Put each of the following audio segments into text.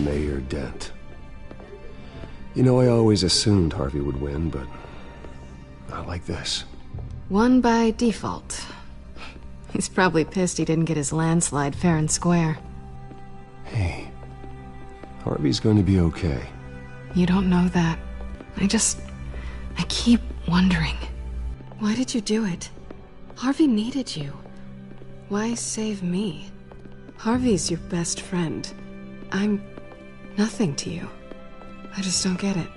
Mayor Dent. You know, I always assumed Harvey would win, but not like this. Won by default. He's probably pissed he didn't get his landslide fair and square. Hey, Harvey's going to be okay. You don't know that. I keep wondering. Why did you do it? Harvey needed you. Why save me? Harvey's your best friend. I'm nothing to you. I just don't get it.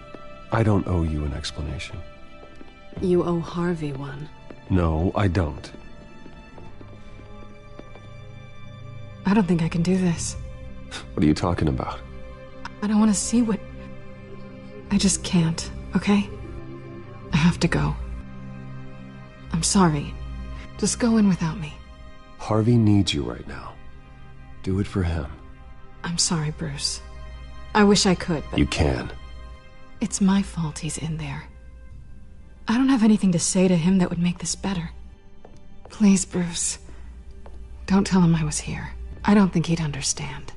I don't owe you an explanation. You owe Harvey one. No, I don't. I don't think I can do this. What are you talking about? I don't want to see what... I just can't, okay? I have to go. I'm sorry. Just go in without me. Harvey needs you right now. Do it for him. I'm sorry, Bruce. I wish I could, but... You can. It's my fault he's in there. I don't have anything to say to him that would make this better. Please, Bruce. Don't tell him I was here. I don't think he'd understand.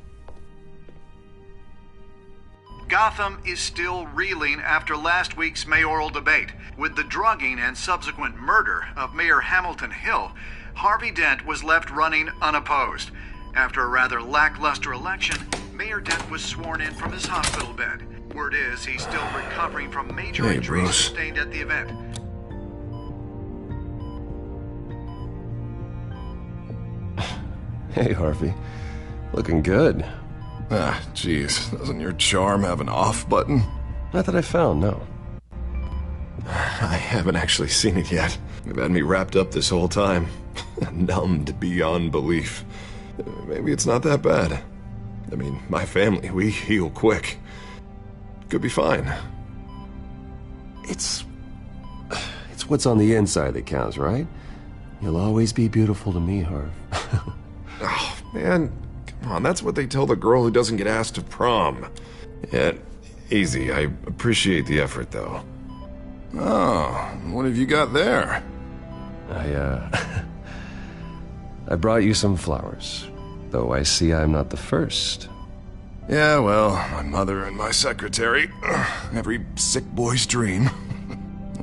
Gotham is still reeling after last week's mayoral debate. With the drugging and subsequent murder of Mayor Hamilton Hill, Harvey Dent was left running unopposed. After a rather lackluster election, Mayor Dent was sworn in from his hospital bed. Word is he's still recovering from major injuries Bruce. sustained at the event. Hey, Harvey. Looking good. Ah, jeez. Doesn't your charm have an off button? Not that I found, no. I haven't actually seen it yet. They've had me wrapped up this whole time. Numbed beyond belief. Maybe it's not that bad. I mean, my family, we heal quick. Could be fine. It's what's on the inside that counts, right? You'll always be beautiful to me, Harv. Oh, man. Come on, that's what they tell the girl who doesn't get asked to prom. Yeah, easy. I appreciate the effort, though. Oh, what have you got there? I brought you some flowers. Though I see I'm not the first. Yeah, well, my mother and my secretary. Every sick boy's dream.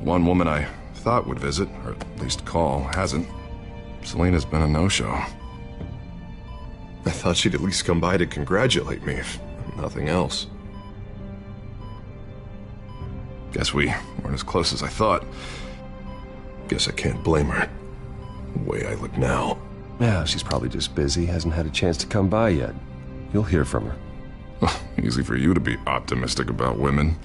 One woman I thought would visit, or at least call, hasn't. Selena's been a no-show. I thought she'd at least come by to congratulate me, if nothing else. Guess we weren't as close as I thought. Guess I can't blame her. The way I look now. Yeah, she's probably just busy, hasn't had a chance to come by yet. You'll hear from her. Easy for you to be optimistic about women.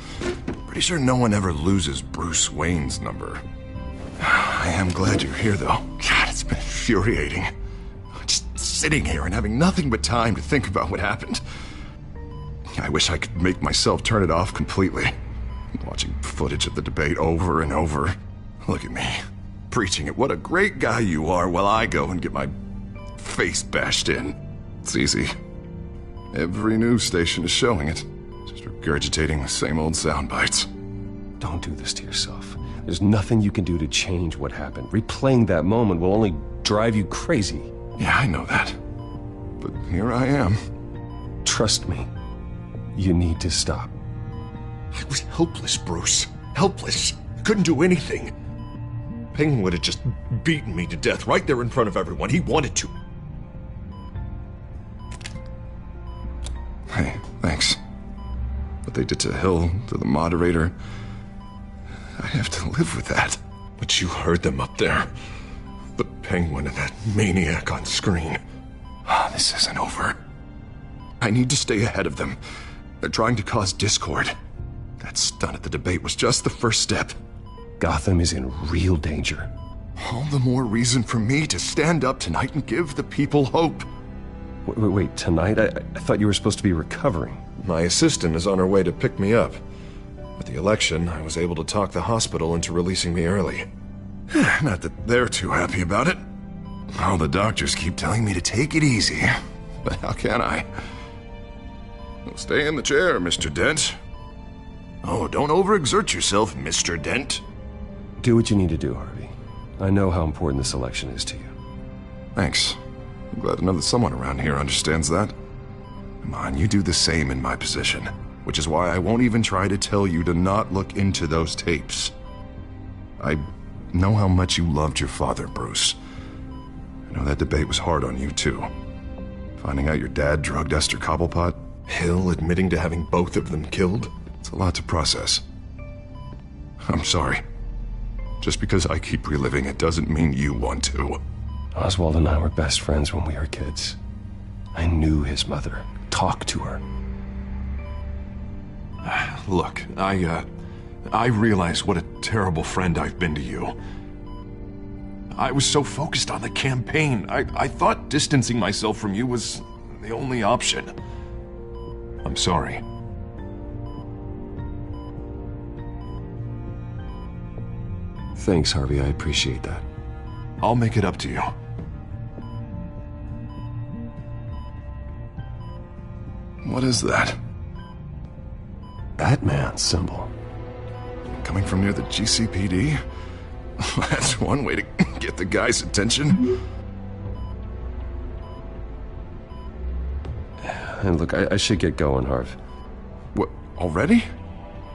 Pretty sure no one ever loses Bruce Wayne's number. I am glad you're here, though. God, it's been infuriating. Just sitting here and having nothing but time to think about what happened. I wish I could make myself turn it off completely. Watching footage of the debate over and over. Look at me, preaching at what a great guy you are while I go and get my face bashed in. It's easy. Every news station is showing it. Just regurgitating the same old sound bites. Don't do this to yourself. There's nothing you can do to change what happened. Replaying that moment will only drive you crazy. Yeah, I know that. But here I am. Trust me. You need to stop. I was helpless, Bruce. Helpless. Couldn't do anything. Penguin would have just beaten me to death right there in front of everyone. He wanted to. Hey, thanks. What they did to Hill, to the moderator, I have to live with that. But you heard them up there. The Penguin and that maniac on screen. This isn't over. I need to stay ahead of them. They're trying to cause discord. That stunt at the debate was just the first step. Gotham is in real danger. All the more reason for me to stand up tonight and give the people hope. Wait, tonight? I thought you were supposed to be recovering. My assistant is on her way to pick me up. With the election, I was able to talk the hospital into releasing me early. Not that they're too happy about it. All the doctors keep telling me to take it easy. But how can I? Well, stay in the chair, Mr. Dent. Oh, don't overexert yourself, Mr. Dent. Do what you need to do, Harvey. I know how important this election is to you. Thanks. I'm glad to know that someone around here understands that. Come on, you do the same in my position. Which is why I won't even try to tell you to not look into those tapes. I know how much you loved your father, Bruce. I know that debate was hard on you, too. Finding out your dad drugged Esther Cobblepot, Hill admitting to having both of them killed, it's a lot to process. I'm sorry. Just because I keep reliving it doesn't mean you want to. Oswald and I were best friends when we were kids. I knew his mother, talked to her. Look, I realize what a terrible friend I've been to you. I was so focused on the campaign. I thought distancing myself from you was the only option. I'm sorry. Thanks, Harvey. I appreciate that. I'll make it up to you. What is that? Batman's symbol. Coming from near the GCPD? That's one way to get the guy's attention. And look, I should get going, Harv. What, already?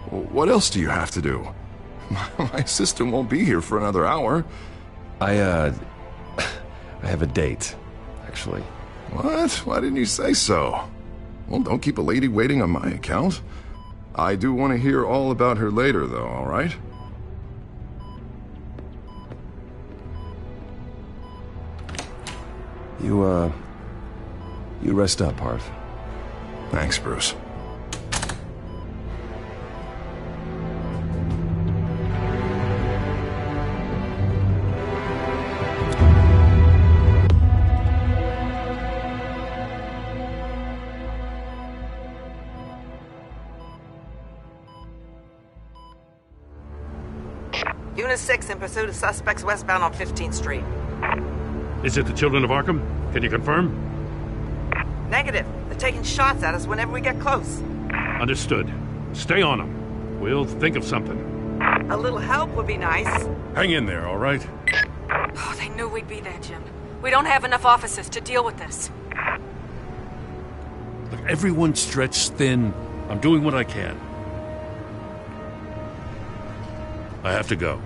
What else do you have to do? My assistant won't be here for another hour. I have a date, actually. What? Why didn't you say so? Well, don't keep a lady waiting on my account. I do want to hear all about her later, though, all right? You rest up, Harv. Thanks, Bruce. Unit 6 in pursuit of suspects westbound on 15th Street. Is it the Children of Arkham? Can you confirm? Negative. They're taking shots at us whenever we get close. Understood. Stay on them. We'll think of something. A little help would be nice. Hang in there, all right? Oh, they knew we'd be there, Jim. We don't have enough officers to deal with this. Look, everyone's stretched thin. I'm doing what I can. I have to go.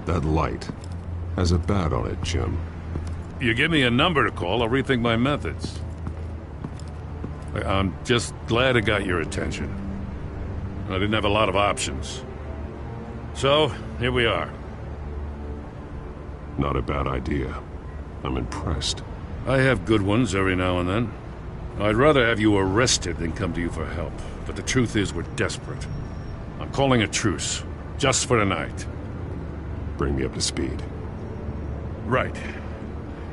That light has a bat on it, Jim. You give me a number to call, I'll rethink my methods. I'm just glad it got your attention. I didn't have a lot of options. So, here we are. Not a bad idea. I'm impressed. I have good ones every now and then. I'd rather have you arrested than come to you for help. But the truth is, we're desperate. I'm calling a truce, just for tonight. Bring me up to speed. Right.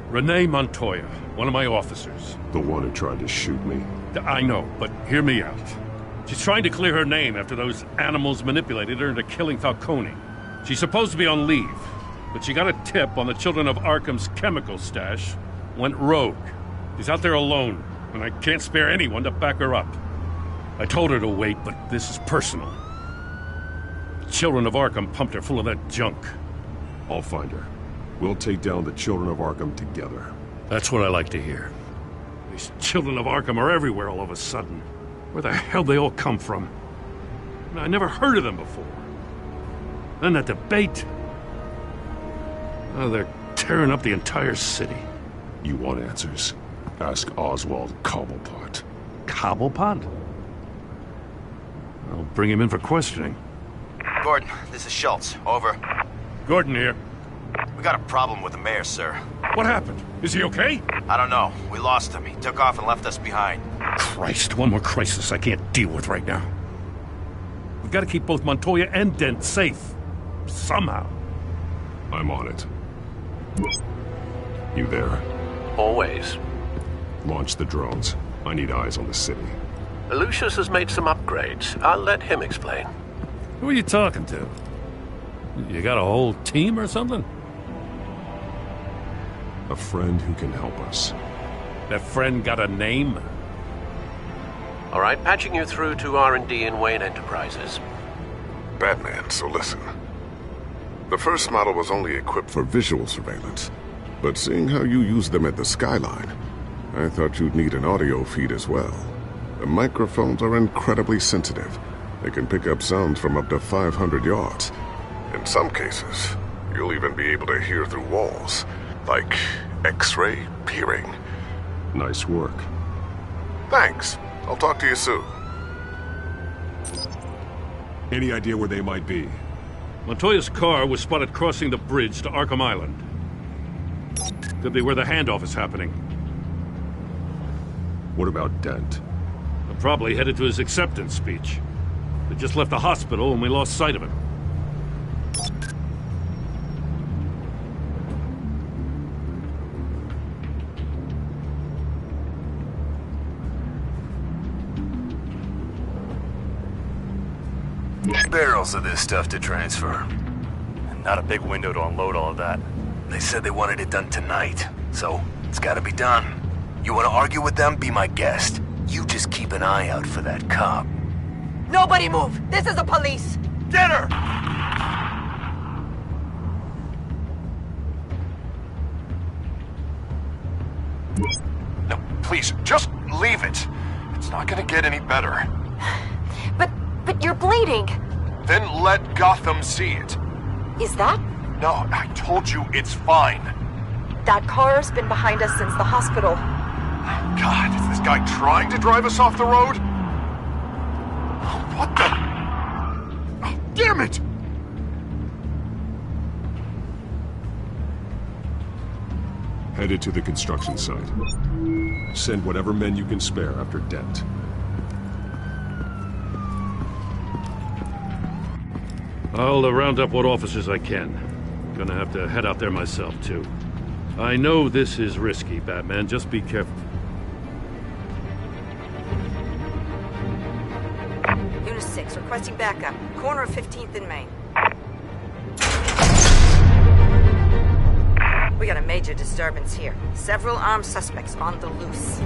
Renee Montoya, one of my officers. The one who tried to shoot me. I know, but hear me out. She's trying to clear her name after those animals manipulated her into killing Falcone. She's supposed to be on leave, but she got a tip on the Children of Arkham's chemical stash, went rogue. She's out there alone, and I can't spare anyone to back her up. I told her to wait, but this is personal. The Children of Arkham pumped her full of that junk. I'll find her. We'll take down the Children of Arkham together. That's what I like to hear. These Children of Arkham are everywhere all of a sudden. Where the hell they all come from? I never heard of them before. Then that debate. Oh, they're tearing up the entire city. You want answers? Ask Oswald Cobblepot. Cobblepot? I'll bring him in for questioning. Gordon, this is Schultz. Over. Gordon here. We got a problem with the mayor, sir. What happened? Is he okay? I don't know. We lost him. He took off and left us behind. Christ, one more crisis I can't deal with right now. We've got to keep both Montoya and Dent safe. Somehow. I'm on it. You there? Always. Launch the drones. I need eyes on the city. Lucius has made some upgrades. I'll let him explain. Who are you talking to? You got a whole team or something? A friend who can help us. That friend got a name? All right, patching you through to R&D in Wayne Enterprises. Batman, so listen. The first model was only equipped for visual surveillance. but seeing how you use them at the skyline, I thought you'd need an audio feed as well. The microphones are incredibly sensitive. They can pick up sounds from up to 500 yards. In some cases, you'll even be able to hear through walls, like X-ray peering. Nice work. Thanks. I'll talk to you soon. Any idea where they might be? Montoya's car was spotted crossing the bridge to Arkham Island. Could be where the handoff is happening. What about Dent? I'm probably headed to his acceptance speech. They just left the hospital and we lost sight of him. Barrels of this stuff to transfer. And not a big window to unload all of that. They said they wanted it done tonight, so it's gotta be done. You wanna argue with them? Be my guest. You just keep an eye out for that cop. Nobody move! This is the police! Get her! No, please, just leave it. It's not gonna get any better. But you're bleeding. Then let Gotham see it. Is that? No, I told you it's fine. That car's been behind us since the hospital. God, is this guy trying to drive us off the road? What the? Oh, damn it! Headed to the construction site. Send whatever men you can spare after Dent. I'll round up what officers I can. Gonna have to head out there myself, too. I know this is risky, Batman. Just be careful. Unit 6, requesting backup. Corner of 15th and Main. We got a major disturbance here. Several armed suspects on the loose.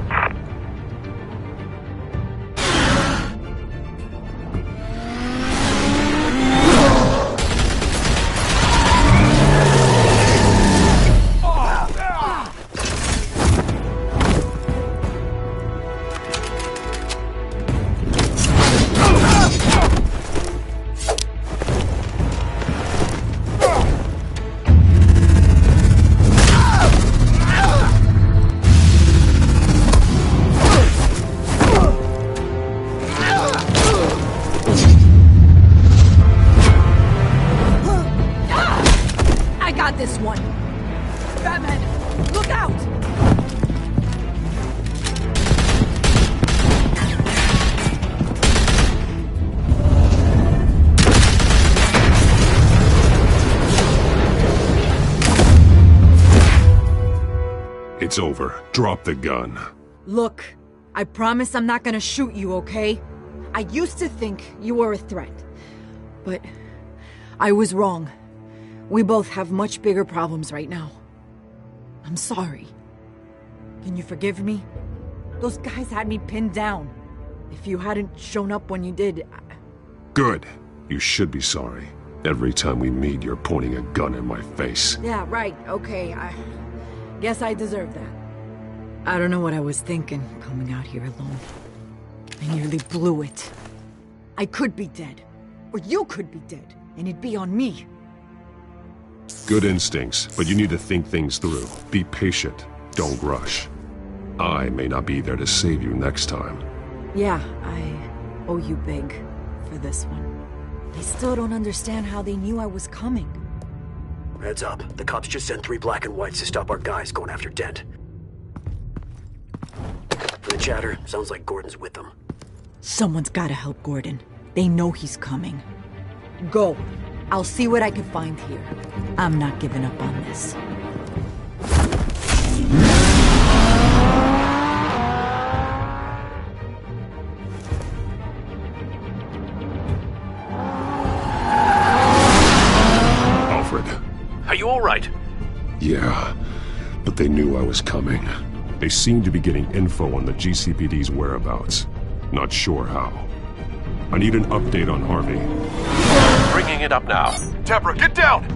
It's over. Drop the gun. Look, I promise I'm not gonna shoot you, okay? I used to think you were a threat, but I was wrong. We both have much bigger problems right now. I'm sorry. Can you forgive me? Those guys had me pinned down. If you hadn't shown up when you did, Good. You should be sorry. Every time we meet, you're pointing a gun in my face. Yeah, right, okay, I guess I deserve that. I don't know what I was thinking, coming out here alone. I nearly blew it. I could be dead. Or you could be dead, and it'd be on me. Good instincts, but you need to think things through. Be patient. Don't rush. I may not be there to save you next time. Yeah, I owe you big for this one. I still don't understand how they knew I was coming. Heads up. The cops just sent 3 black and whites to stop our guys going after Dent. From the chatter, sounds like Gordon's with them. Someone's gotta help Gordon. They know he's coming. Go. I'll see what I can find here. I'm not giving up on this. Are you all right? Yeah, but they knew I was coming. They seem to be getting info on the GCPD's whereabouts. Not sure how. I need an update on Harvey. Bringing it up now. Deborah, get down!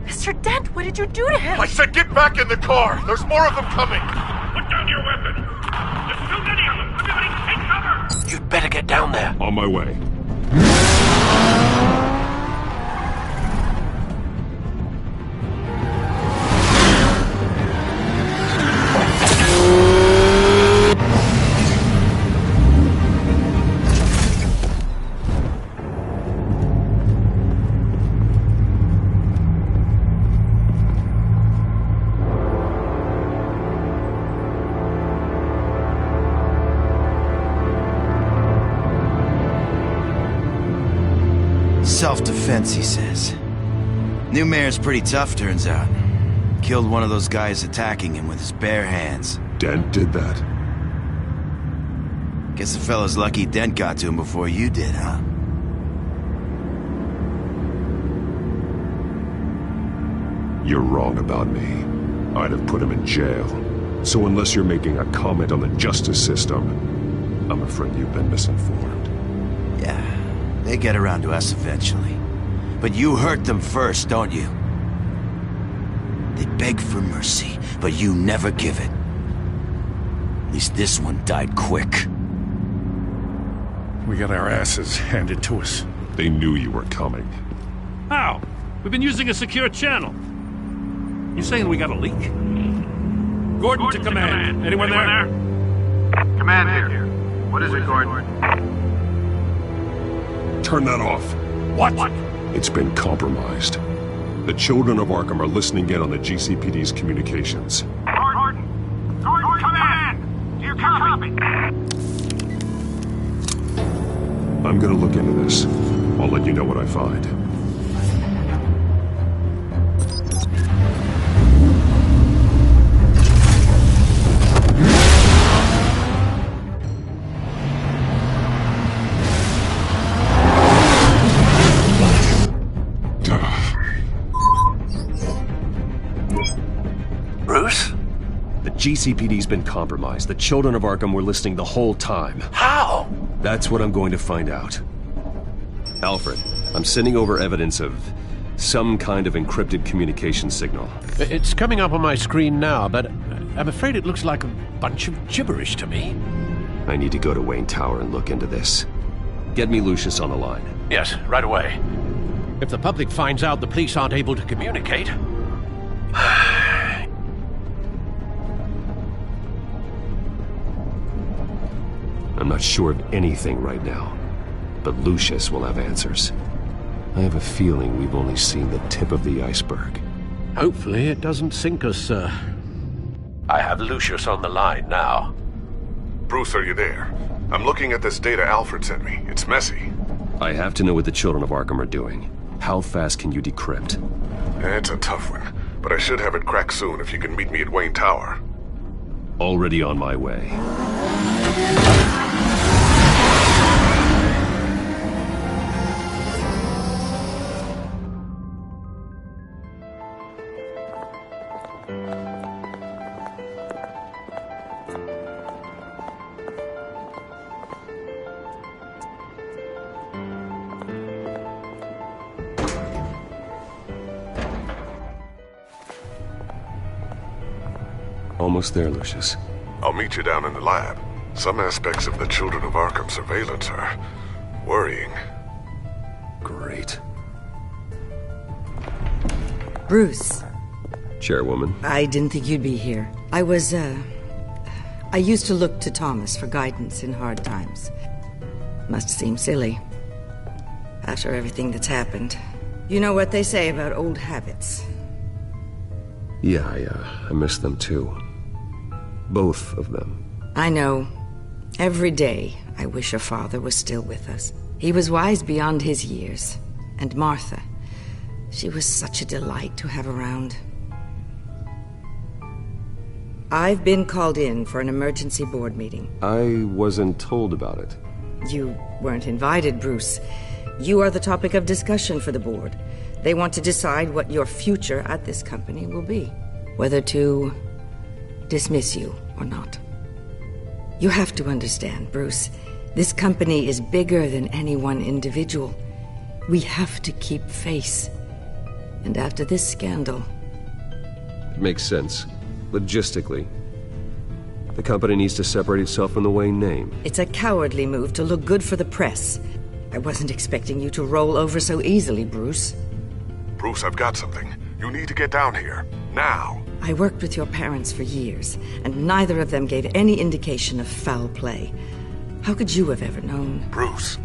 Mr. Dent, what did you do to him? I said get back in the car! There's more of them coming! Put down your weapon! There's too many of them! Everybody take cover! You'd better get down there. On my way. Self-defense, he says. New mayor's pretty tough, turns out. Killed one of those guys attacking him with his bare hands. Dent did that? Guess the fella's lucky Dent got to him before you did, huh? You're wrong about me. I'd have put him in jail. So unless you're making a comment on the justice system, I'm afraid you've been misinformed. Yeah, they get around to us eventually. But you hurt them first, don't you? They beg for mercy, but you never give it. At least this one died quick. We got our asses handed to us. They knew you were coming. How? We've been using a secure channel. You saying we got a leak? Gordon to command. Anyone there? Command here. What is it, Gordon? Turn that off. What? It's been compromised. The children of Arkham are listening in on the GCPD's communications. Gordon, command! Do you copy? I'm gonna look into this. I'll let you know what I find. Bruce? The GCPD's been compromised. The children of Arkham were listening the whole time. How? That's what I'm going to find out. Alfred, I'm sending over evidence of some kind of encrypted communication signal. It's coming up on my screen now, but I'm afraid it looks like a bunch of gibberish to me. I need to go to Wayne Tower and look into this. Get me Lucius on the line. Yes, right away. If the public finds out the police aren't able to communicate... I'm not sure of anything right now, but Lucius will have answers. I have a feeling we've only seen the tip of the iceberg. Hopefully it doesn't sink us, sir. I have Lucius on the line now. Bruce, are you there? I'm looking at this data Alfred sent me. It's messy. I have to know what the children of Arkham are doing. How fast can you decrypt? It's a tough one, but I should have it cracked soon if you can meet me at Wayne Tower. Already on my way. Almost there, Lucius. I'll meet you down in the lab. Some aspects of the Children of Arkham surveillance are worrying. Great. Bruce. Chairwoman. I didn't think you'd be here. I used to look to Thomas for guidance in hard times. Must seem silly. After everything that's happened. You know what they say about old habits. Yeah, I miss them too. Both of them. I know. Every day, I wish your father was still with us. He was wise beyond his years. And Martha, she was such a delight to have around. I've been called in for an emergency board meeting. I wasn't told about it. You weren't invited, Bruce. You are the topic of discussion for the board. They want to decide what your future at this company will be. Whether to dismiss you or not. You have to understand, Bruce. This company is bigger than any one individual. We have to keep face. And after this scandal... It makes sense. Logistically. The company needs to separate itself from the Wayne name. It's a cowardly move to look good for the press. I wasn't expecting you to roll over so easily, Bruce. Bruce, I've got something. You need to get down here. Now. I worked with your parents for years, and neither of them gave any indication of foul play. How could you have ever known? Bruce.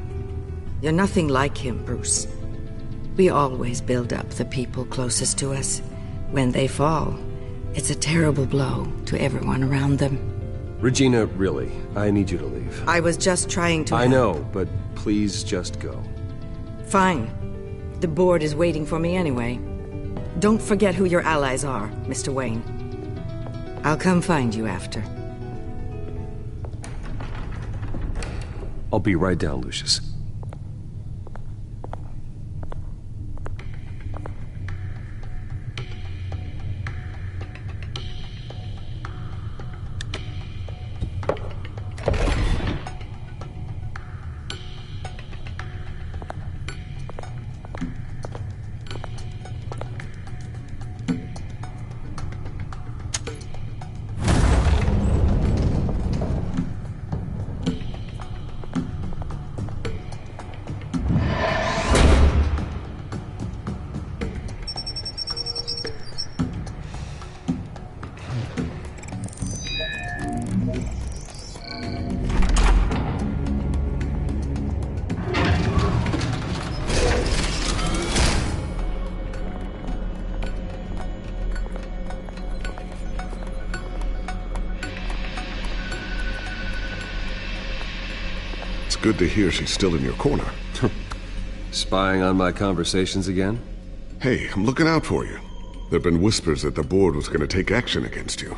You're nothing like him, Bruce. We always build up the people closest to us. When they fall, it's a terrible blow to everyone around them. Regina, really, I need you to leave. I was just trying to... I know, but please just go. Fine. The board is waiting for me anyway. Don't forget who your allies are, Mr. Wayne. I'll come find you after. I'll be right down, Lucius. Good to hear she's still in your corner. Spying on my conversations again? Hey, I'm looking out for you. There've been whispers that the board was going to take action against you.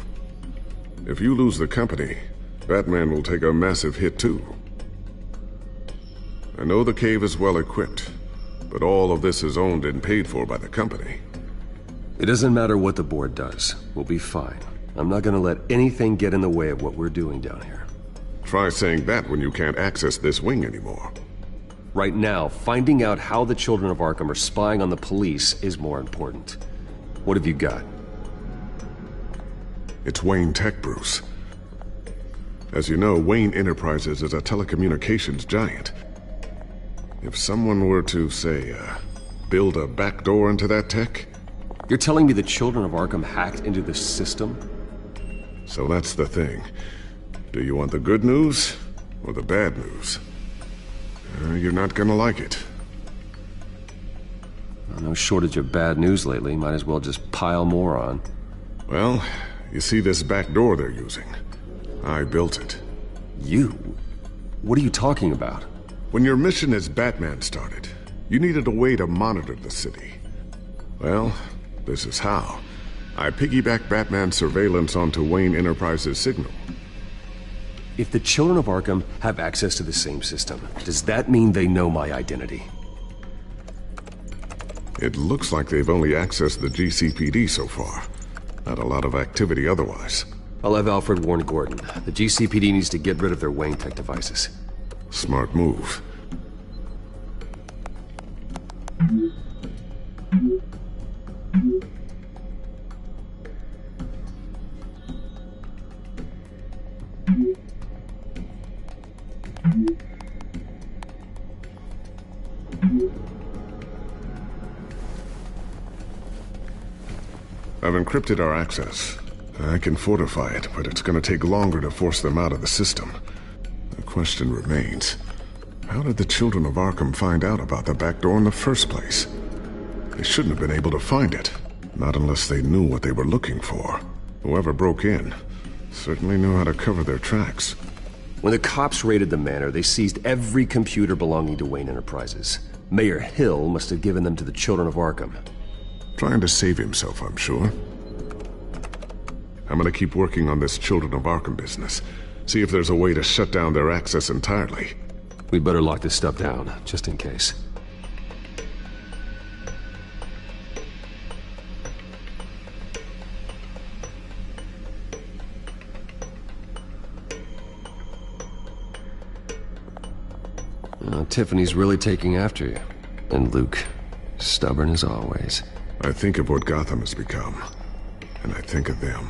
If you lose the company, Batman will take a massive hit too. I know the cave is well equipped, but all of this is owned and paid for by the company. It doesn't matter what the board does. We'll be fine. I'm not going to let anything get in the way of what we're doing down here. Try saying that when you can't access this wing anymore. Right now, finding out how the children of Arkham are spying on the police is more important. What have you got? It's Wayne Tech, Bruce. As you know, Wayne Enterprises is a telecommunications giant. If someone were to, say, build a backdoor into that tech... You're telling me the children of Arkham hacked into the system? So that's the thing. Do you want the good news or the bad news? You're not gonna like it. No shortage of bad news lately. Might as well just pile more on. Well, you see this back door they're using? I built it. You? What are you talking about? When your mission as Batman started, you needed a way to monitor the city. Well, this is how. I piggybacked Batman's surveillance onto Wayne Enterprises' signal. If the children of Arkham have access to the same system, does that mean they know my identity? It looks like they've only accessed the GCPD so far. Not a lot of activity otherwise. I'll have Alfred warn Gordon. The GCPD needs to get rid of their Wayne Tech devices. Smart move. I've encrypted our access. I can fortify it, but it's going to take longer to force them out of the system. The question remains, how did the children of Arkham find out about the back door in the first place? They shouldn't have been able to find it, not unless they knew what they were looking for. Whoever broke in certainly knew how to cover their tracks. When the cops raided the manor, they seized every computer belonging to Wayne Enterprises. Mayor Hill must have given them to the children of Arkham. Trying to save himself, I'm sure. I'm gonna keep working on this Children of Arkham business. See if there's a way to shut down their access entirely. We better lock this stuff down, just in case. Tiffany's really taking after you. And Luke, stubborn as always. I think of what Gotham has become, and I think of them.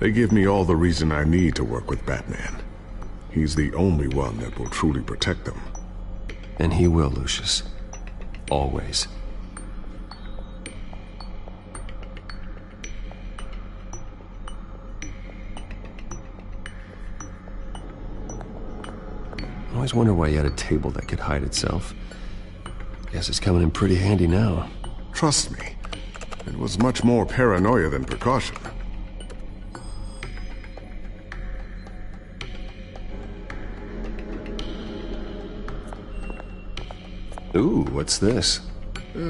They give me all the reason I need to work with Batman. He's the only one that will truly protect them. And he will, Lucius. Always. I always wonder why he had a table that could hide itself. Guess it's coming in pretty handy now. Trust me, it was much more paranoia than precaution. Ooh, what's this?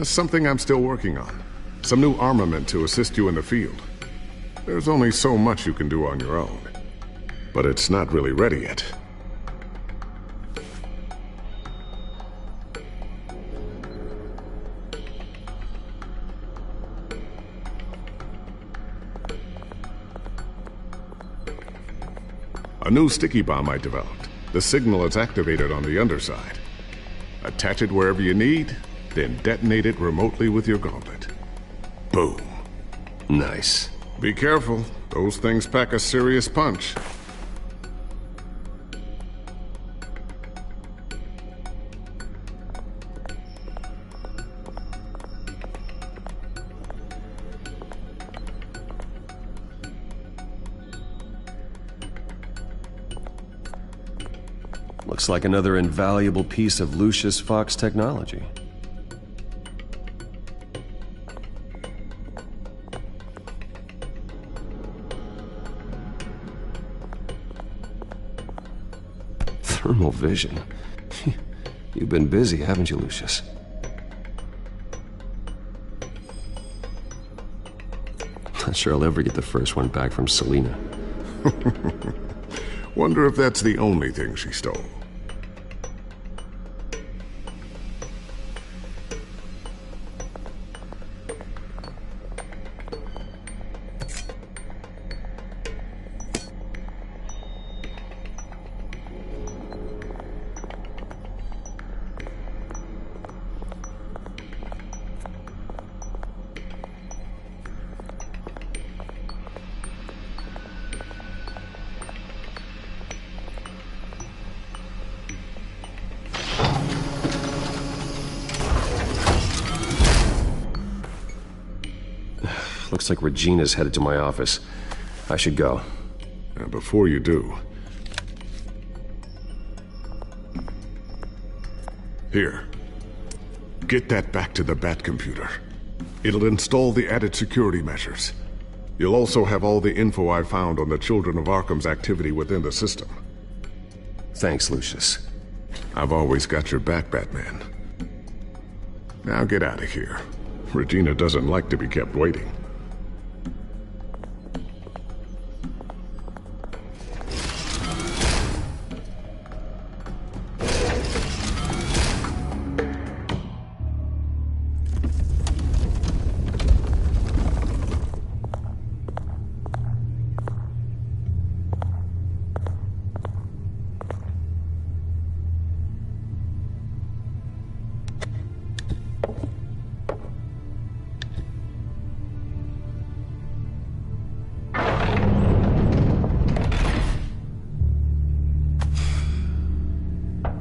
Something I'm still working on. Some new armament to assist you in the field. There's only so much you can do on your own. But it's not really ready yet. A new sticky bomb I developed. The signal is activated on the underside. Attach it wherever you need, then detonate it remotely with your gauntlet. Boom. Nice. Be careful. Those things pack a serious punch. Looks like another invaluable piece of Lucius Fox technology. Thermal vision. You've been busy, haven't you, Lucius? Not sure I'll ever get the first one back from Selina. Wonder if that's the only thing she stole. Looks like Regina's headed to my office. I should go. Before you do... Here. Get that back to the Bat computer. It'll install the added security measures. You'll also have all the info I found on the Children of Arkham's activity within the system. Thanks, Lucius. I've always got your back, Batman. Now get out of here. Regina doesn't like to be kept waiting.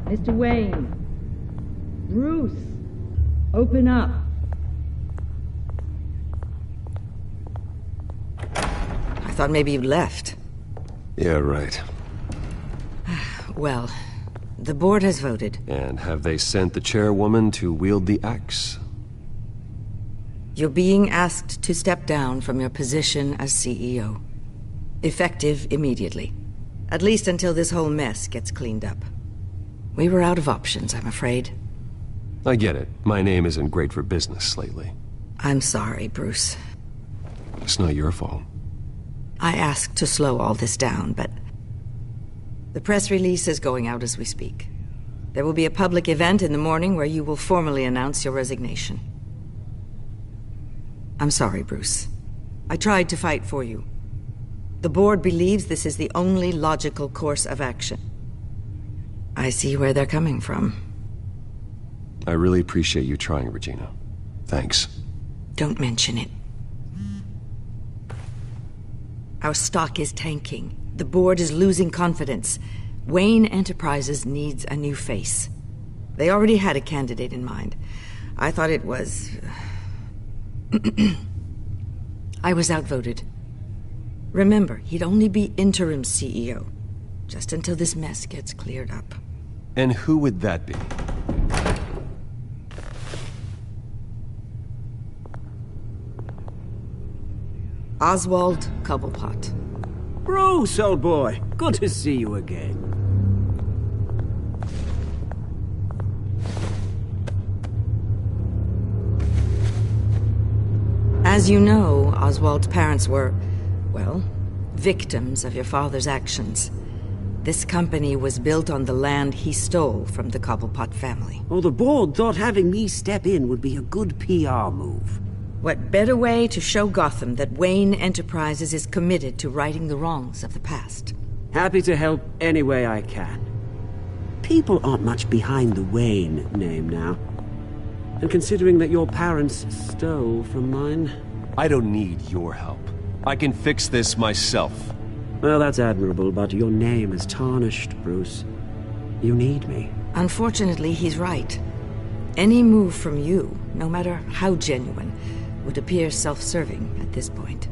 Mr. Wayne. Bruce. Open up. I thought maybe you'd left. Yeah, right. Well, the board has voted. And have they sent the chairwoman to wield the axe? You're being asked to step down from your position as CEO. Effective immediately. At least until this whole mess gets cleaned up. We were out of options, I'm afraid. I get it. My name isn't great for business lately. I'm sorry, Bruce. It's not your fault. I asked to slow all this down, but... the press release is going out as we speak. There will be a public event in the morning where you will formally announce your resignation. I'm sorry, Bruce. I tried to fight for you. The board believes this is the only logical course of action. I see where they're coming from. I really appreciate you trying, Regina. Thanks. Don't mention it. Our stock is tanking. The board is losing confidence. Wayne Enterprises needs a new face. They already had a candidate in mind. I thought it was... I was outvoted. Remember, he'd only be interim CEO, just until this mess gets cleared up. And who would that be? Oswald Cobblepot. Bruce, old boy. Good to see you again. As you know, Oswald's parents were, well, victims of your father's actions. This company was built on the land he stole from the Cobblepot family. Oh, the board thought having me step in would be a good PR move. What better way to show Gotham that Wayne Enterprises is committed to righting the wrongs of the past? Happy to help any way I can. People aren't much behind the Wayne name now. And considering that your parents stole from mine... I don't need your help. I can fix this myself. Well, that's admirable, but your name is tarnished, Bruce. You need me. Unfortunately, he's right. Any move from you, no matter how genuine, would appear self-serving at this point.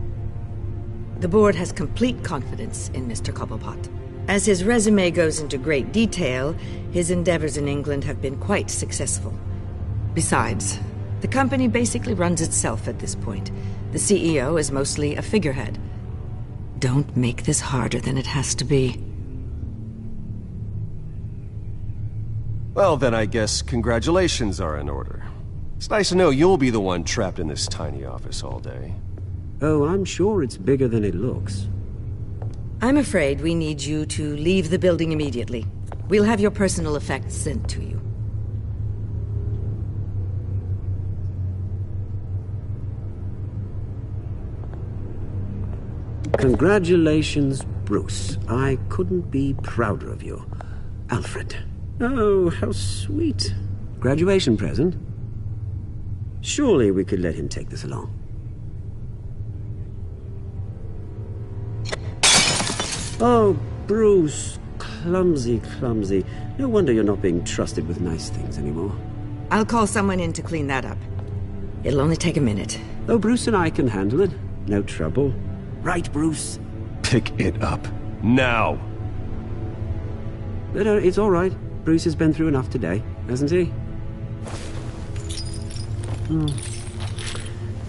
The board has complete confidence in Mr. Cobblepot. As his resume goes into great detail, his endeavors in England have been quite successful. Besides, the company basically runs itself at this point. The CEO is mostly a figurehead. Don't make this harder than it has to be. Well, then I guess congratulations are in order. It's nice to know you'll be the one trapped in this tiny office all day. Oh, I'm sure it's bigger than it looks. I'm afraid we need you to leave the building immediately. We'll have your personal effects sent to you. Congratulations, Bruce. I couldn't be prouder of you. Alfred. Oh, how sweet. Graduation present? Surely we could let him take this along. Oh, Bruce. Clumsy, clumsy. No wonder you're not being trusted with nice things anymore. I'll call someone in to clean that up. It'll only take a minute. Oh, Bruce and I can handle it. No trouble. Right, Bruce? Pick it up. Now! No, it's all right. Bruce has been through enough today, hasn't he?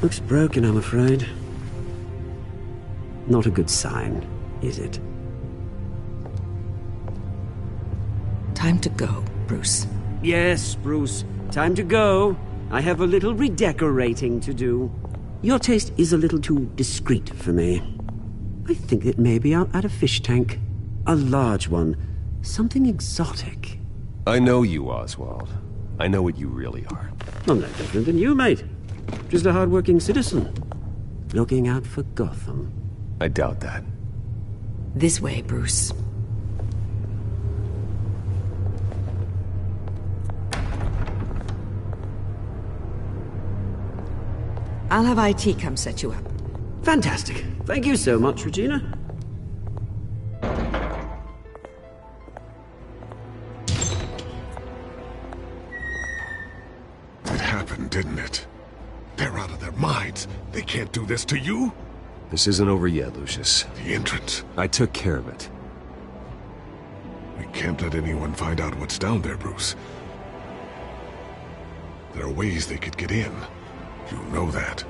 Looks broken, I'm afraid. Not a good sign, is it? Time to go, Bruce. Yes, Bruce. Time to go. I have a little redecorating to do. Your taste is a little too discreet for me. I think that maybe I'll add a fish tank. A large one. Something exotic. I know you, Oswald. I know what you really are. I'm no different than you, mate. Just a hard-working citizen. Looking out for Gotham. I doubt that. This way, Bruce. I'll have IT come set you up. Fantastic. Thank you so much, Regina. It happened, didn't it? They're out of their minds. They can't do this to you. This isn't over yet, Lucius. The entrance. I took care of it. We can't let anyone find out what's down there, Bruce. There are ways they could get in. You know that.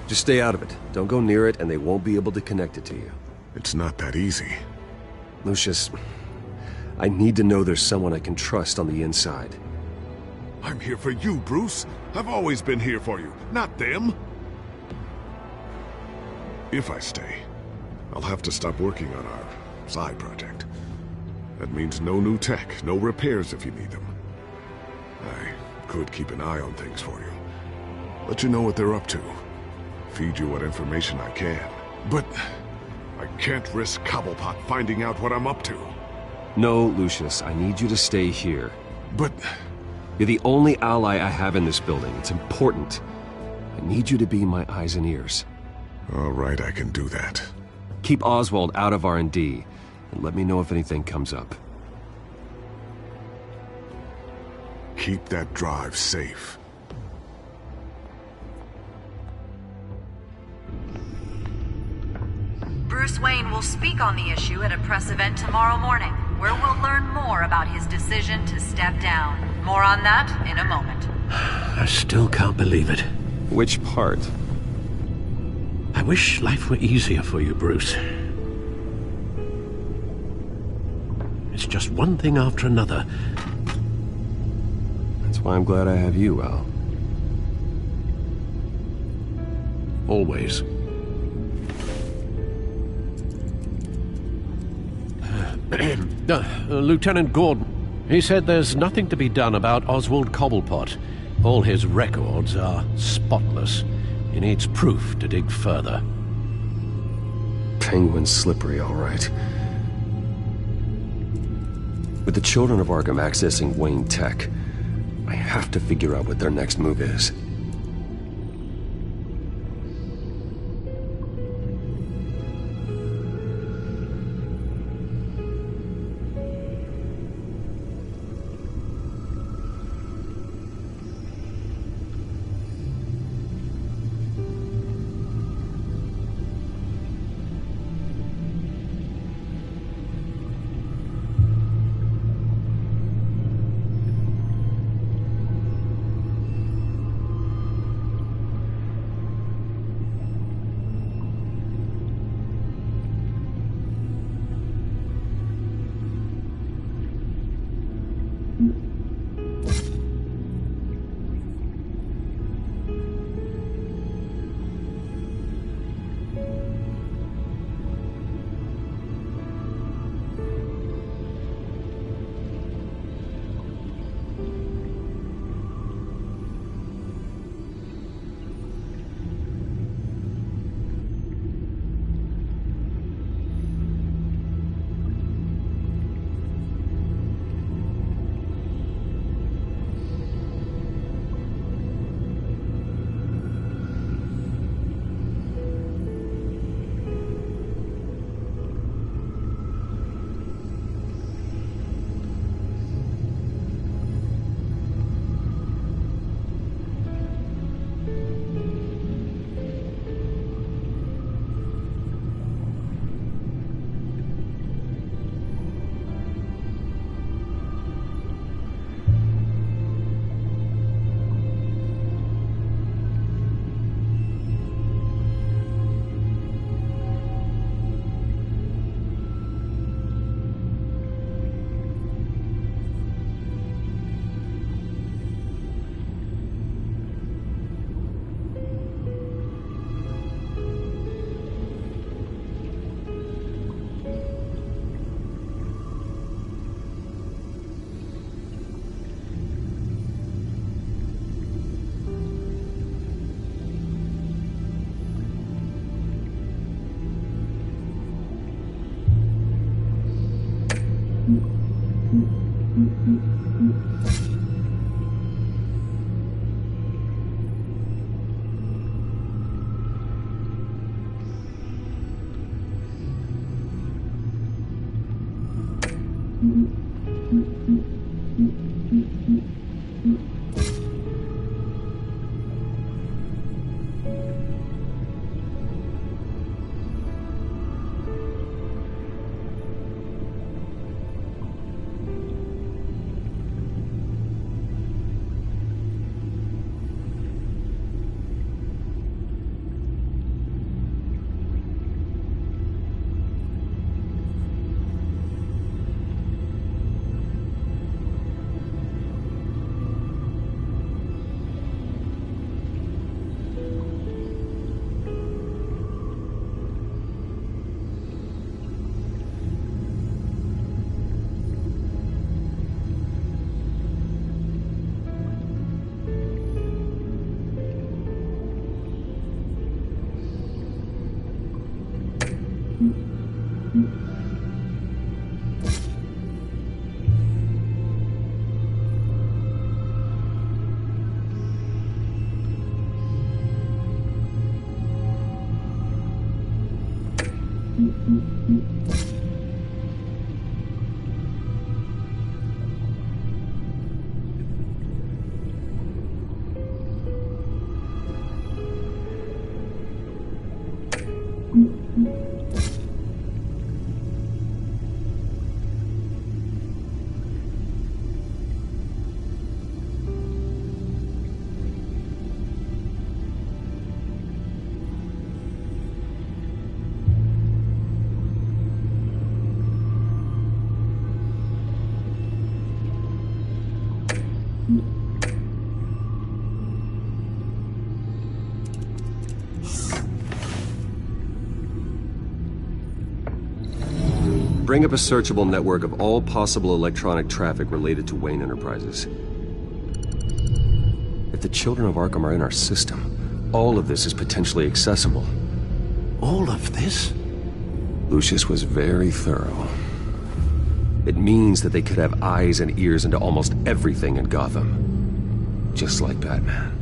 Just stay out of it. Don't go near it, and they won't be able to connect it to you. It's not that easy. Lucius, I need to know there's someone I can trust on the inside. I'm here for you, Bruce. I've always been here for you, not them. If I stay, I'll have to stop working on our side project. That means no new tech, no repairs if you need them. I could keep an eye on things for you. Let you know what they're up to. Feed you what information I can. But I can't risk Cobblepot finding out what I'm up to. No, Lucius, I need you to stay here. But You're the only ally I have in this building. It's important. I need you to be my eyes and ears. All right, I can do that. Keep Oswald out of R&D, and let me know if anything comes up. Keep that drive safe. Bruce Wayne will speak on the issue at a press event tomorrow morning, where we'll learn more about his decision to step down. More on that in a moment. I still can't believe it. Which part? I wish life were easier for you, Bruce. It's just one thing after another. That's why I'm glad I have you, Al. Always. Lieutenant Gordon, he said there's nothing to be done about Oswald Cobblepot. All his records are spotless. He needs proof to dig further. Penguin's slippery, all right. With the children of Arkham accessing Wayne Tech, I have to figure out what their next move is. Bring up a searchable network of all possible electronic traffic related to Wayne Enterprises. If the children of Arkham are in our system, all of this is potentially accessible. All of this? Lucius was very thorough. It means that they could have eyes and ears into almost everything in Gotham. Just like Batman.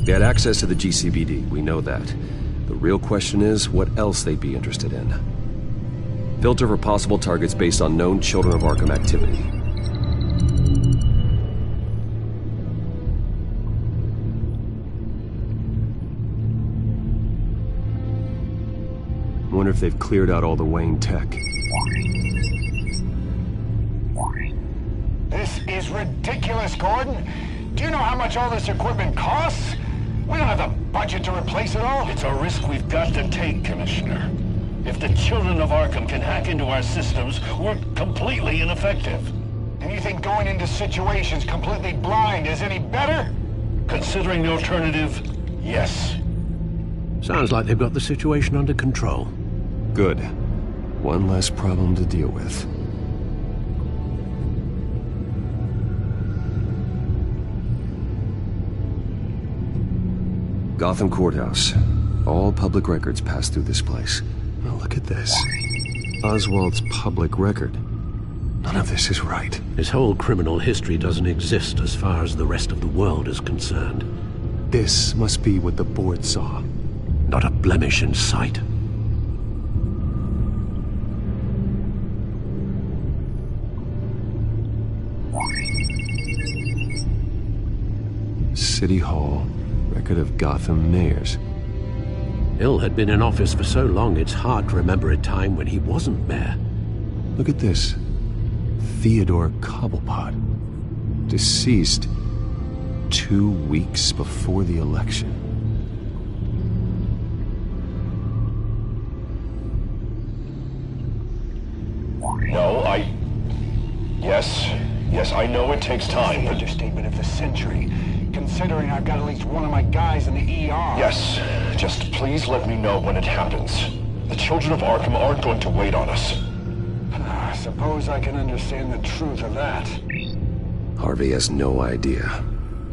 They had access to the GCPD, we know that. The real question is, what else they'd be interested in. Filter for possible targets based on known Children of Arkham activity. Wonder if they've cleared out all the Wayne tech. This is ridiculous, Gordon. Do you know how much all this equipment costs? We don't have the budget to replace it all. It's a risk we've got to take, Commissioner. If the Children of Arkham can hack into our systems, we're completely ineffective. And you think going into situations completely blind is any better? Considering the alternative, yes. Sounds like they've got the situation under control. Good. One less problem to deal with. Gotham Courthouse. All public records pass through this place. Now look at this. Oswald's public record. None of this is right. His whole criminal history doesn't exist as far as the rest of the world is concerned. This must be what the board saw. Not a blemish in sight. City Hall. Record of Gotham mayors. Hill had been in office for so long it's hard to remember a time when he wasn't mayor. Look at this. Theodore Cobblepot. Deceased 2 weeks before the election. No, Yes, I know it takes time, but... Understatement of the century. Considering I've got at least one of my guys in the ER. Yes, just please let me know when it happens. The Children of Arkham aren't going to wait on us. I suppose I can understand the truth of that. Harvey has no idea.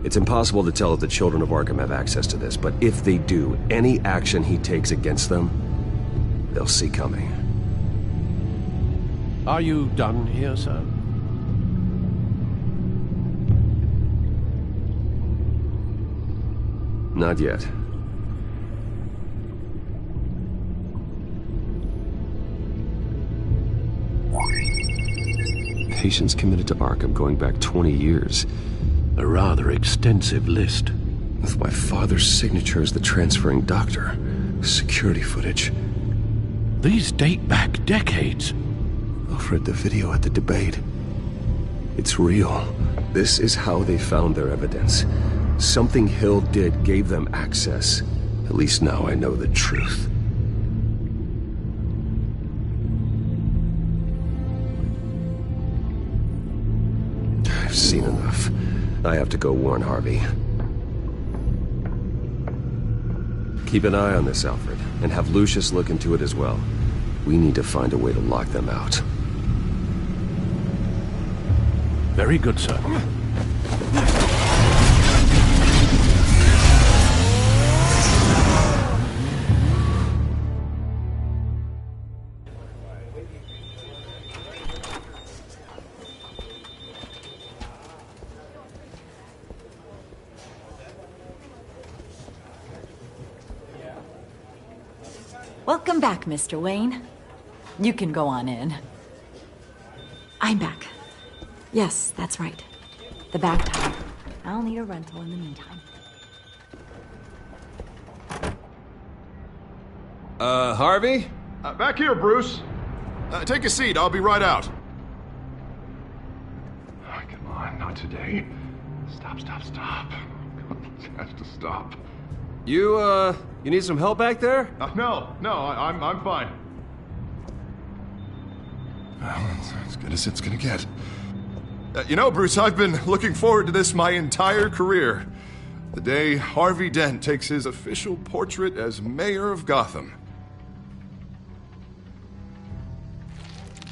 It's impossible to tell if the Children of Arkham have access to this, but if they do, any action he takes against them, they'll see coming. Are you done here, sir? Not yet. Patients committed to Arkham going back 20 years. A rather extensive list. With my father's signature as the transferring doctor. Security footage. These date back decades. I've read the video at the debate. It's real. This is how they found their evidence. Something Hill did gave them access. At least now I know the truth. I've seen enough. I have to go warn Harvey. Keep an eye on this, Alfred, and have Lucius look into it as well. We need to find a way to lock them out. Very good, sir. Welcome back, Mr. Wayne. You can go on in. I'm back. Yes, that's right. The back tire. I'll need a rental in the meantime. Harvey? Back here, Bruce. Take a seat, I'll be right out. Oh, come on, not today. Stop. It has to stop. You need some help back there? No, I'm fine. Well, it's as good as it's gonna get. You know, Bruce, I've been looking forward to this my entire career. The day Harvey Dent takes his official portrait as mayor of Gotham.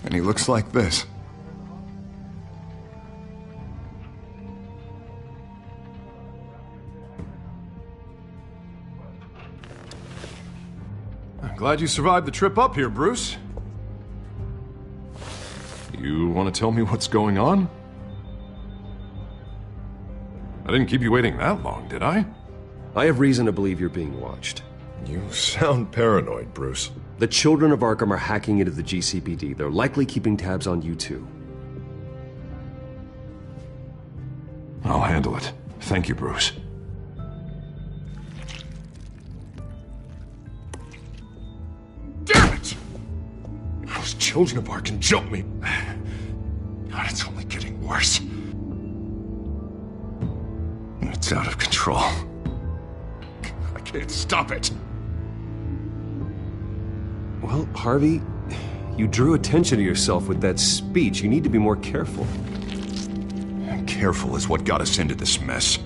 And he looks like this. I'm glad you survived the trip up here, Bruce. You want to tell me what's going on? I didn't keep you waiting that long, did I? I have reason to believe you're being watched. You sound paranoid, Bruce. The children of Arkham are hacking into the GCPD. They're likely keeping tabs on you too. I'll handle it. Thank you, Bruce. Damn it! Those children of Arkham jumped me. God, it's only getting worse. It's out of control. I can't stop it. Well, Harvey, you drew attention to yourself with that speech. You need to be more careful. Careful is what got us into this mess.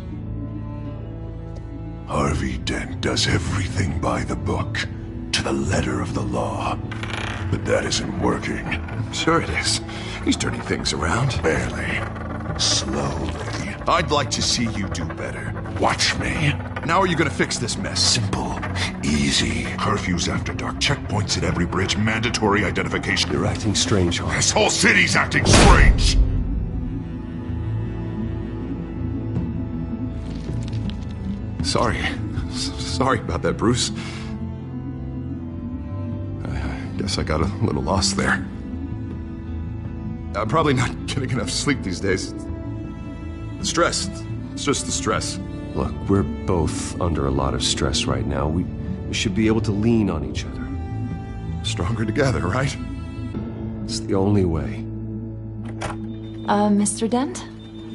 Harvey Dent does everything by the book, to the letter of the law. But that isn't working. Sure it is. He's turning things around. Barely. Slowly. I'd like to see you do better. Watch me. Now are you gonna fix this mess? Simple. Easy. Curfews after dark. Checkpoints at every bridge. Mandatory identification. You're acting strange, Harvey. This whole city's acting strange! Sorry about that, Bruce. I guess I got a little lost there. I'm probably not getting enough sleep these days. The stress. It's just the stress. Look, we're both under a lot of stress right now. We should be able to lean on each other. Stronger together, right? It's the only way. Mr. Dent?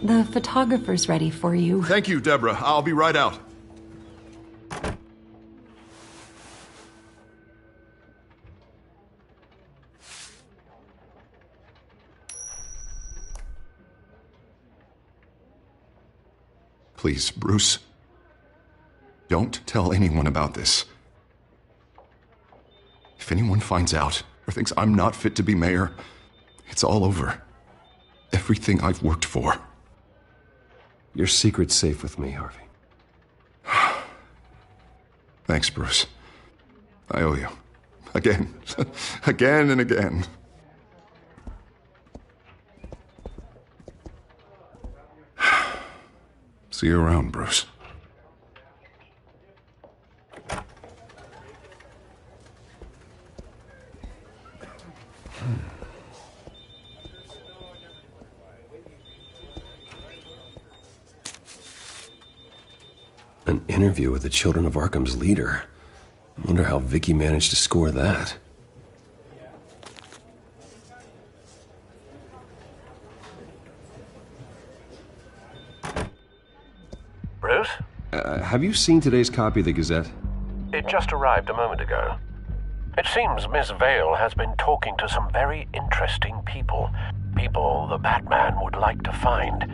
The photographer's ready for you. Thank you, Deborah. I'll be right out. Please, Bruce. Don't tell anyone about this. If anyone finds out or thinks I'm not fit to be mayor, it's all over. Everything I've worked for. Your secret's safe with me, Harvey. Thanks, Bruce. I owe you. Again. Again and again. See you around, Bruce. An interview with the Children of Arkham's leader. I wonder how Vicky managed to score that. Bruce? Have you seen today's copy of the Gazette? It just arrived a moment ago. It seems Miss Vale has been talking to some very interesting people. People the Batman would like to find.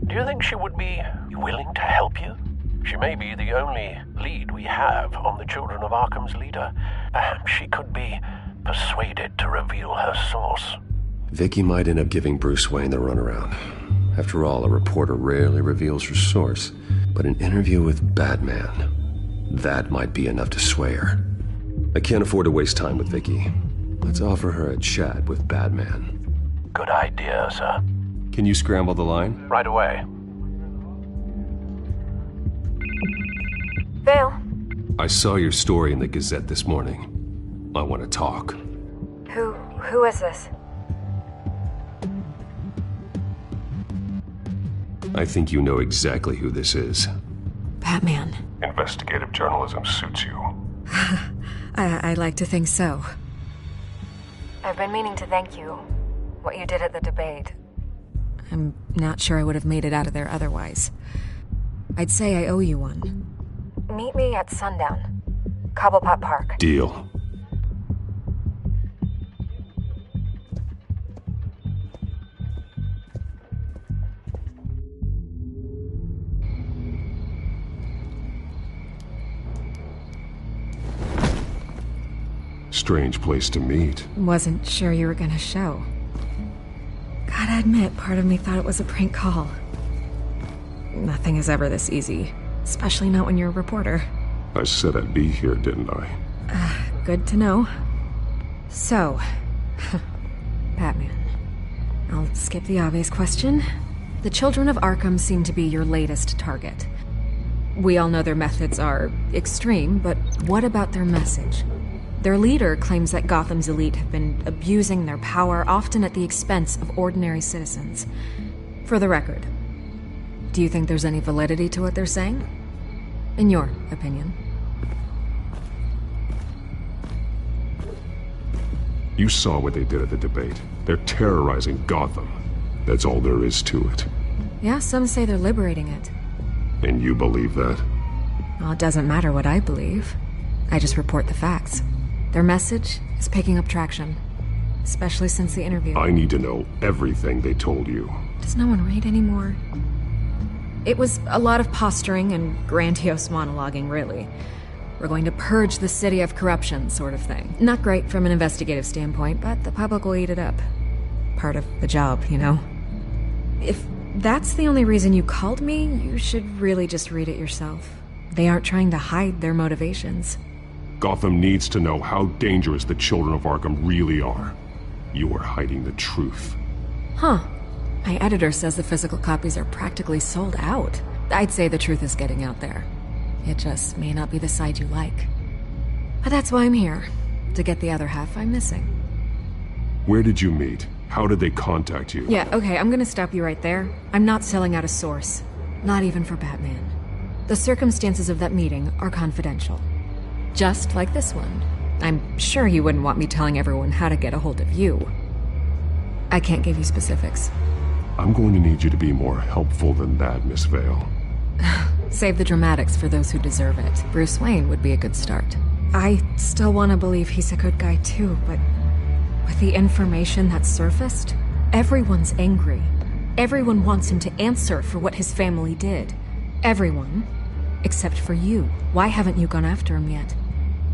Do you think she would be willing to help you? She may be the only lead we have on the Children of Arkham's leader. Perhaps she could be persuaded to reveal her source. Vicky might end up giving Bruce Wayne the runaround. After all, a reporter rarely reveals her source. But an interview with Batman, that might be enough to sway her. I can't afford to waste time with Vicky. Let's offer her a chat with Batman. Good idea, sir. Can you scramble the line? Right away. Vale. I saw your story in the Gazette this morning. I want to talk. Who is this? I think you know exactly who this is. Batman. Investigative journalism suits you. I'd like to think so. I've been meaning to thank you. What you did at the debate. I'm not sure I would have made it out of there otherwise. I'd say I owe you one. Meet me at sundown. Cobblepot Park. Deal. Strange place to meet. Wasn't sure you were gonna show. Gotta admit, part of me thought it was a prank call. Nothing is ever this easy, especially not when you're a reporter. I said I'd be here, didn't I? Good to know. So, Batman. I'll skip the obvious question. The children of Arkham seem to be your latest target. We all know their methods are extreme, but what about their message? Their leader claims that Gotham's elite have been abusing their power, often at the expense of ordinary citizens. For the record, do you think there's any validity to what they're saying? In your opinion? You saw what they did at the debate. They're terrorizing Gotham. That's all there is to it. Yeah, some say they're liberating it. And you believe that? Well, it doesn't matter what I believe. I just report the facts. Their message is picking up traction, especially since the interview. I need to know everything they told you. Does no one read anymore? It was a lot of posturing and grandiose monologuing, really. We're going to purge the city of corruption, sort of thing. Not great from an investigative standpoint, but the public will eat it up. Part of the job, you know? If that's the only reason you called me, you should really just read it yourself. They aren't trying to hide their motivations. Gotham needs to know how dangerous the children of Arkham really are. You are hiding the truth. Huh. My editor says the physical copies are practically sold out. I'd say the truth is getting out there. It just may not be the side you like. But that's why I'm here, to get the other half I'm missing. Where did you meet? How did they contact you? Yeah, okay, I'm gonna stop you right there. I'm not selling out a source. Not even for Batman. The circumstances of that meeting are confidential. Just like this one. I'm sure you wouldn't want me telling everyone how to get a hold of you. I can't give you specifics. I'm going to need you to be more helpful than that, Miss Vale. Save the dramatics for those who deserve it. Bruce Wayne would be a good start. I still want to believe he's a good guy too, but with the information that surfaced, everyone's angry. Everyone wants him to answer for what his family did. Everyone, except for you. Why haven't you gone after him yet?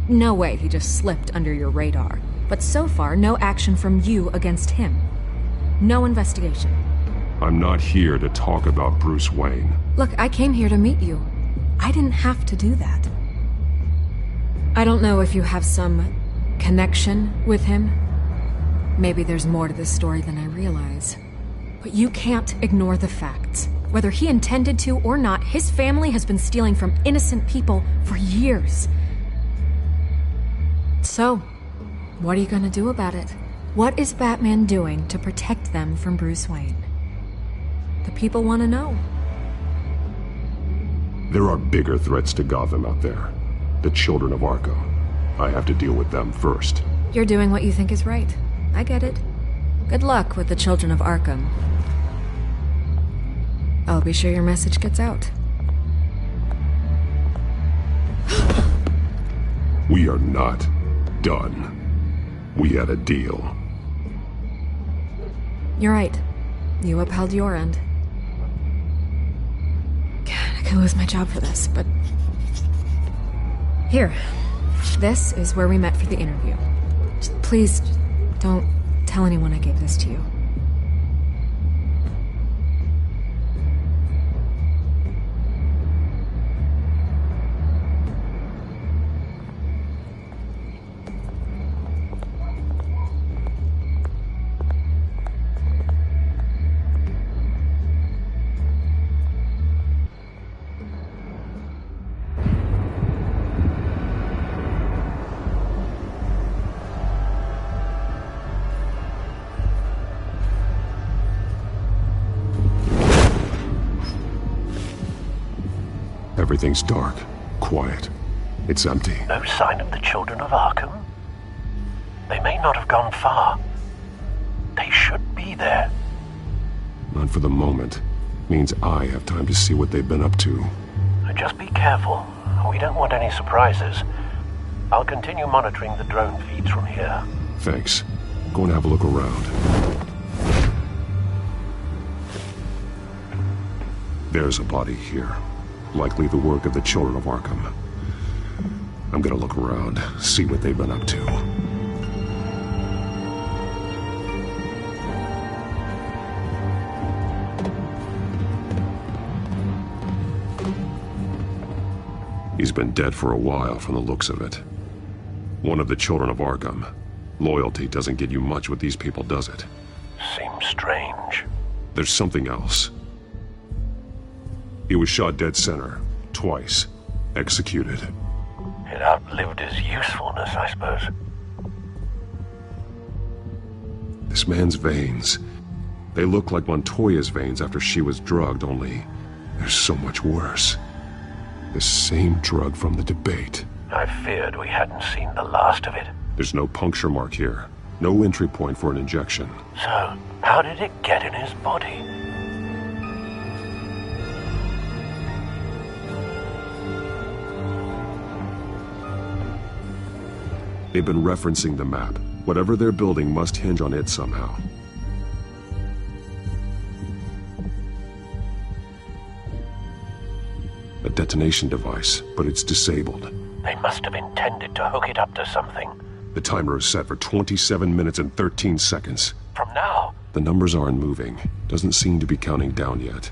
No way he just slipped under your radar. But so far, no action from you against him. No investigation. I'm not here to talk about Bruce Wayne. Look, I came here to meet you. I didn't have to do that. I don't know if you have some connection with him. Maybe there's more to this story than I realize. But you can't ignore the facts. Whether he intended to or not, his family has been stealing from innocent people for years. So, what are you gonna do about it? What is Batman doing to protect them from Bruce Wayne? The people want to know. There are bigger threats to Gotham out there. The children of Arkham. I have to deal with them first. You're doing what you think is right. I get it. Good luck with the children of Arkham. I'll be sure your message gets out. We are not done. We had a deal. You're right. You upheld your end. God, I could lose my job for this, but... Here. This is where we met for the interview. Just please, don't tell anyone I gave this to you. Everything's dark, quiet. It's empty. No sign of the children of Arkham? They may not have gone far. They should be there. Not for the moment. Means I have time to see what they've been up to. Just be careful. We don't want any surprises. I'll continue monitoring the drone feeds from here. Thanks. Go and have a look around. There's a body here. Likely the work of the children of Arkham. I'm gonna look around, see what they've been up to. He's been dead for a while from the looks of it. One of the children of Arkham. Loyalty doesn't get you much with these people, does it? Seems strange. There's something else. He was shot dead center, twice, executed. It outlived his usefulness, I suppose. This man's veins, they look like Montoya's veins after she was drugged, only they're so much worse. The same drug from the debate. I feared we hadn't seen the last of it. There's no puncture mark here. No entry point for an injection. So, how did it get in his body? They've been referencing the map. Whatever they're building must hinge on it somehow. A detonation device, but it's disabled. They must have intended to hook it up to something. The timer is set for 27 minutes and 13 seconds. From now? The numbers aren't moving. Doesn't seem to be counting down yet.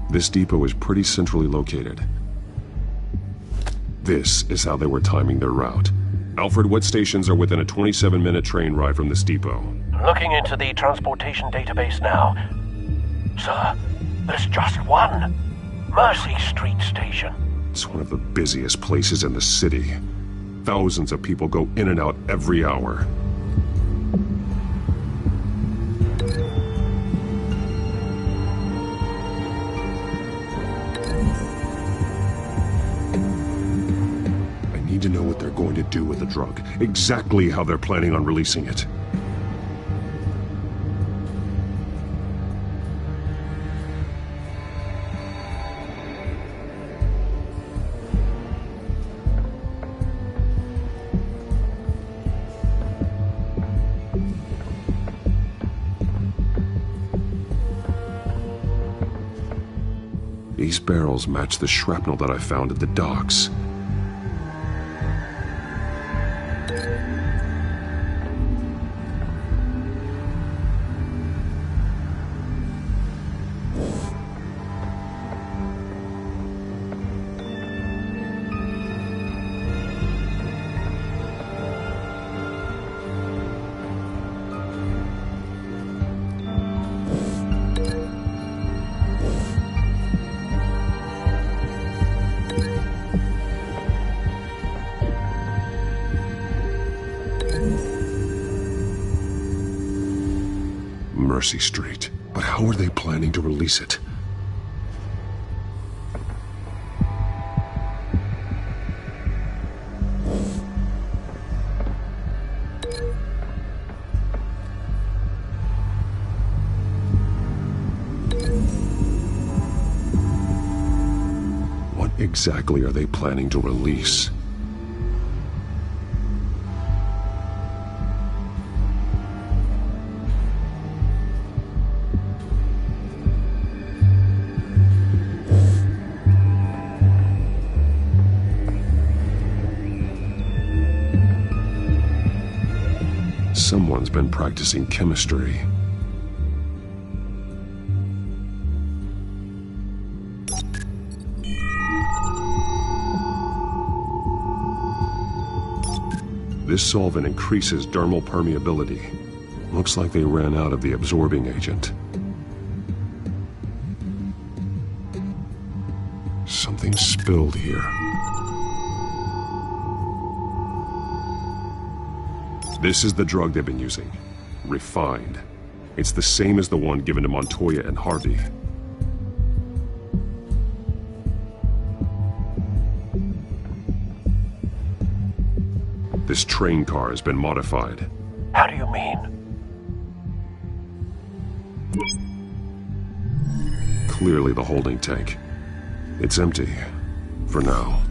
This depot is pretty centrally located. This is how they were timing their route. Alfred, what stations are within a 27-minute train ride from this depot? Looking into the transportation database now. Sir, there's just one. Mercy Street Station. It's one of the busiest places in the city. Thousands of people go in and out every hour. I need to know what they're going to do with the drug. Exactly how they're planning on releasing it. These barrels match the shrapnel that I found at the docks. Mercy Street. But how are they planning to release it? What exactly are they planning to release? Someone's been practicing chemistry. This solvent increases dermal permeability. Looks like they ran out of the absorbing agent. Something spilled here. This is the drug they've been using. Refined. It's the same as the one given to Montoya and Harvey. This train car has been modified. How do you mean? Clearly the holding tank. It's empty. For now.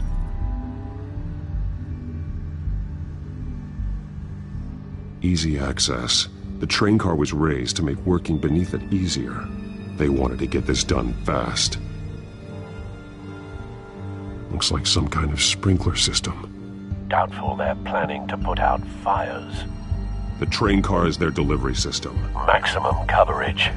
Easy access. The train car was raised to make working beneath it easier. They wanted to get this done fast. Looks like some kind of sprinkler system. Doubtful they're planning to put out fires. The train car is their delivery system. Maximum coverage.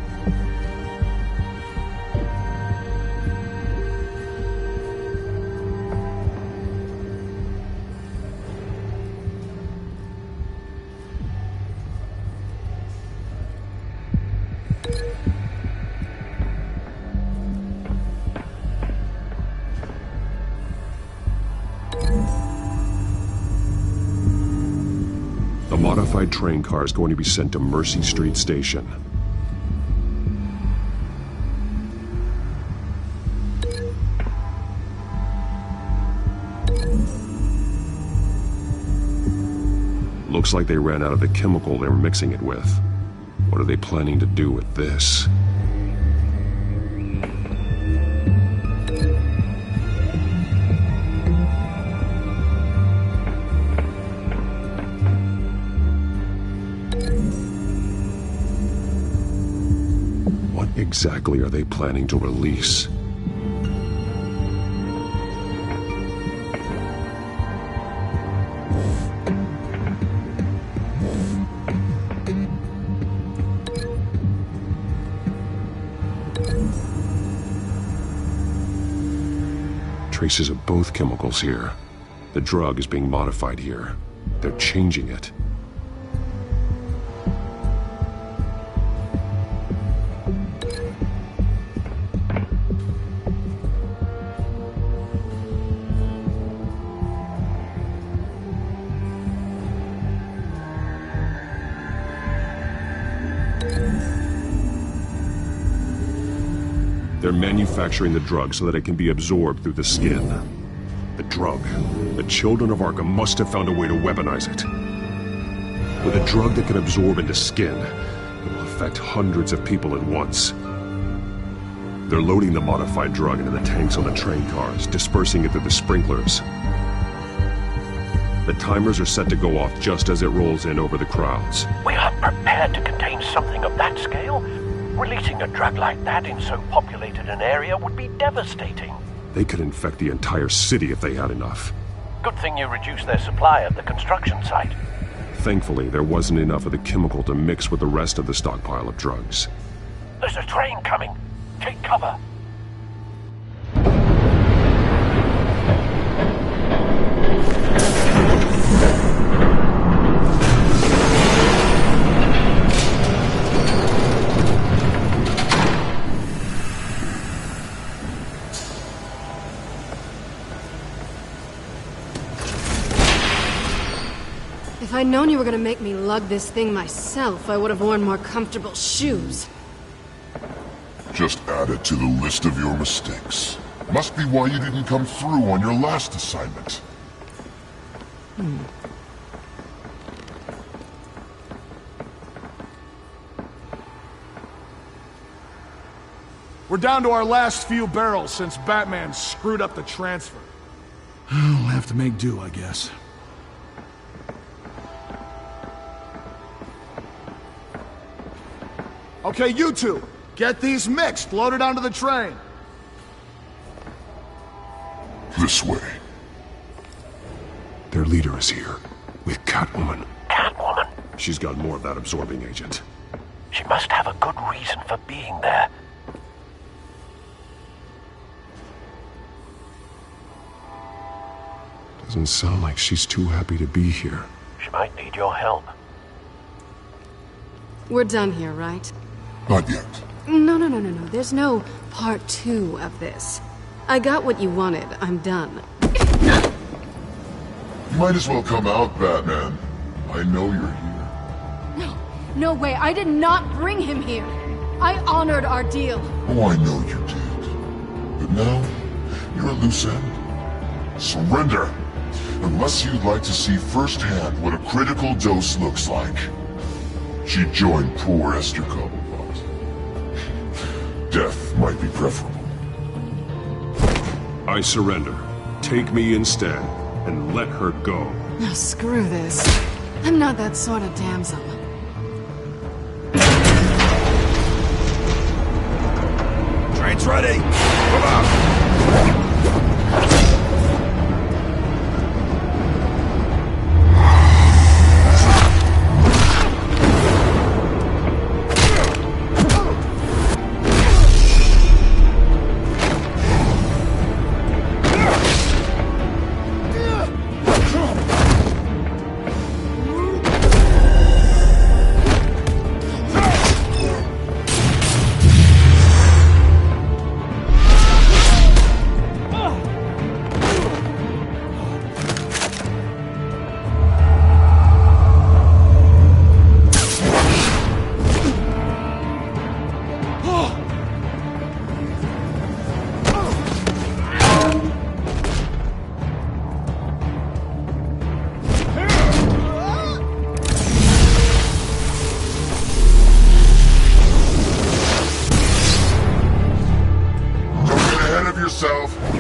The modified train car is going to be sent to Mercy Street Station. Looks like they ran out of the chemical they're mixing it with. What are they planning to do with this? What exactly are they planning to release? Traces of both chemicals here. The drug is being modified here. They're changing it. They're manufacturing the drug so that it can be absorbed through the skin. The drug. The children of Arkham must have found a way to weaponize it. With a drug that can absorb into skin, it will affect hundreds of people at once. They're loading the modified drug into the tanks on the train cars, dispersing it through the sprinklers. The timers are set to go off just as it rolls in over the crowds. We aren't prepared to contain something of that scale. Releasing a drug like that in so populated an area would be devastating. They could infect the entire city if they had enough. Good thing you reduced their supply at the construction site. Thankfully, there wasn't enough of the chemical to mix with the rest of the stockpile of drugs. There's a train coming. Take cover. If I'd known you were gonna make me lug this thing myself, I would have worn more comfortable shoes. Just add it to the list of your mistakes. Must be why you didn't come through on your last assignment. We're down to our last few barrels since Batman screwed up the transfer. We'll have to make do, I guess. Okay, you two, get these mixed, loaded onto the train. This way. Their leader is here, with Catwoman. Catwoman? She's got more of that absorbing agent. She must have a good reason for being there. Doesn't sound like she's too happy to be here. She might need your help. We're done here, right? Not yet. No. There's no part 2 of this. I got what you wanted. I'm done. You might as well come out, Batman. I know you're here. No way. I did not bring him here. I honored our deal. Oh, I know you did. But now, you're a loose end. Surrender! Unless you'd like to see firsthand what a critical dose looks like. She joined poor Esther Cobblepot. Death might be preferable. I surrender. Take me instead, and let her go. No, screw this. I'm not that sort of damsel. It's ready! Come on!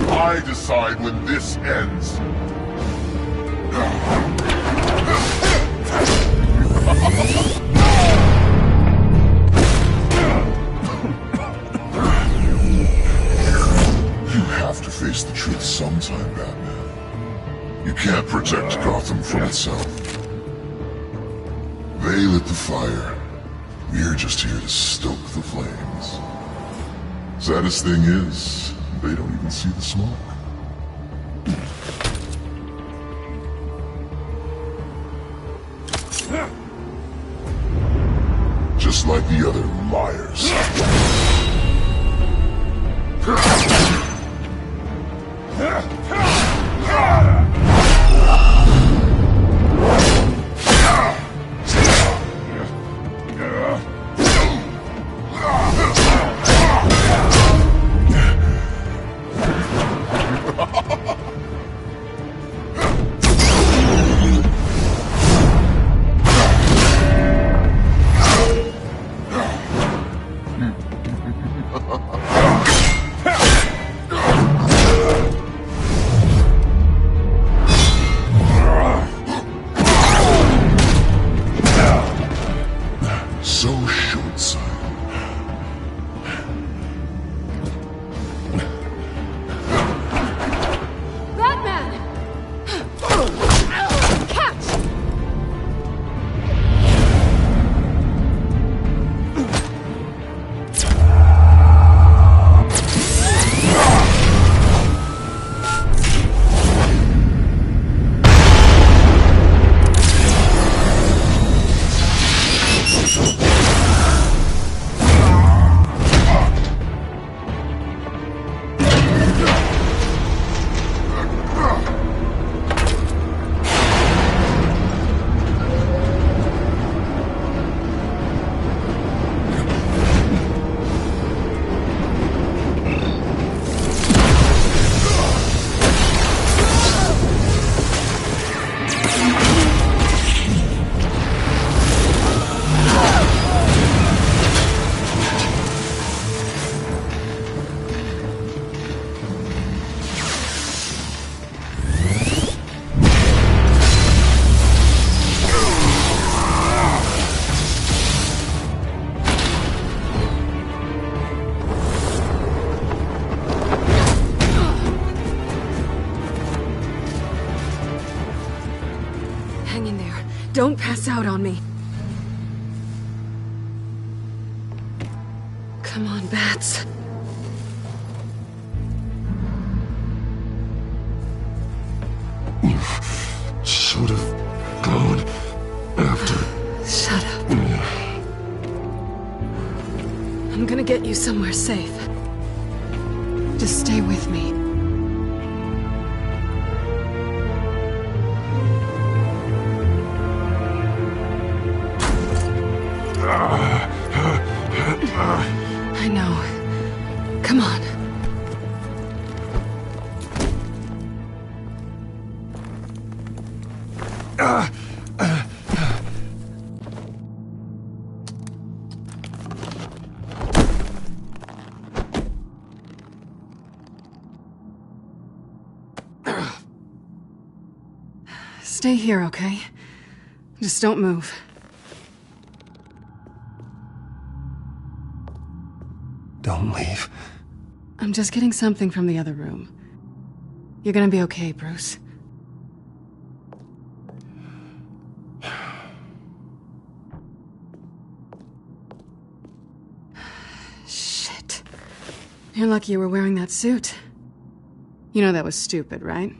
I decide when this ends. You have to face the truth sometime, Batman. You can't protect Gotham from itself. They lit the fire. We're just here to stoke the flames. Saddest thing is, they don't even see the smoke. Just like the other liars. Don't pass out on me. Come on, Bats. You should have gone after. Shut up. I'm gonna get you somewhere safe. Just stay with me. I know. Come on. Stay here, okay? Just don't move. Don't leave. I'm just getting something from the other room. You're gonna be okay, Bruce. Shit. You're lucky you were wearing that suit. You know that was stupid, right?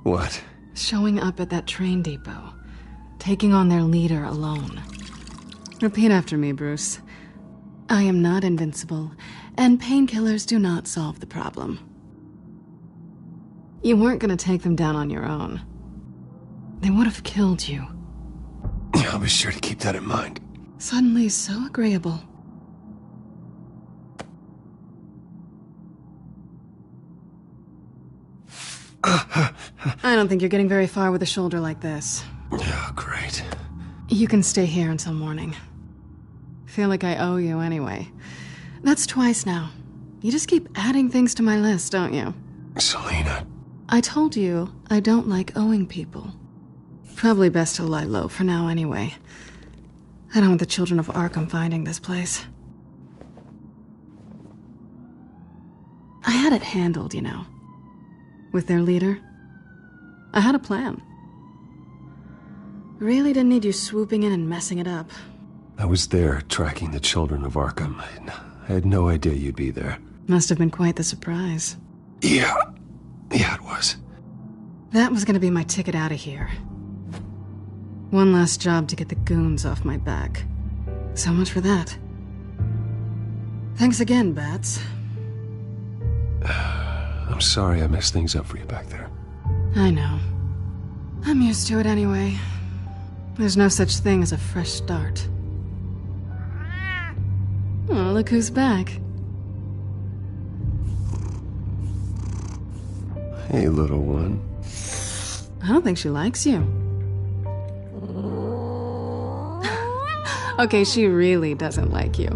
What? Showing up at that train depot. Taking on their leader alone. Repeat after me, Bruce. I am not invincible, and painkillers do not solve the problem. You weren't gonna take them down on your own. They would have killed you. I'll be sure to keep that in mind. Suddenly so agreeable. I don't think you're getting very far with a shoulder like this. Oh, great. You can stay here until morning. Feel like I owe you anyway. That's twice now. You just keep adding things to my list, don't you? Selina. I told you I don't like owing people. Probably best to lie low for now anyway. I don't want the children of Arkham finding this place. I had it handled, you know. With their leader. I had a plan. Really didn't need you swooping in and messing it up. I was there, tracking the children of Arkham. I had no idea you'd be there. Must have been quite the surprise. Yeah, it was. That was gonna be my ticket out of here. One last job to get the goons off my back. So much for that. Thanks again, Bats. I'm sorry I messed things up for you back there. I know. I'm used to it anyway. There's no such thing as a fresh start. Oh, look who's back. Hey, little one. I don't think she likes you. Okay, she really doesn't like you.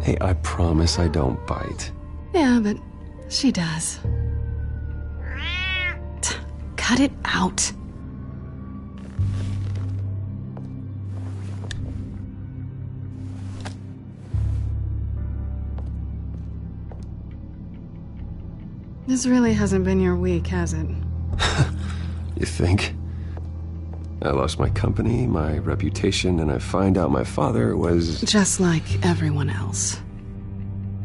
Hey, I promise I don't bite. Yeah, but she does. Cut it out. This really hasn't been your week, has it? You think? I lost my company, my reputation, and I find out my father was... Just like everyone else.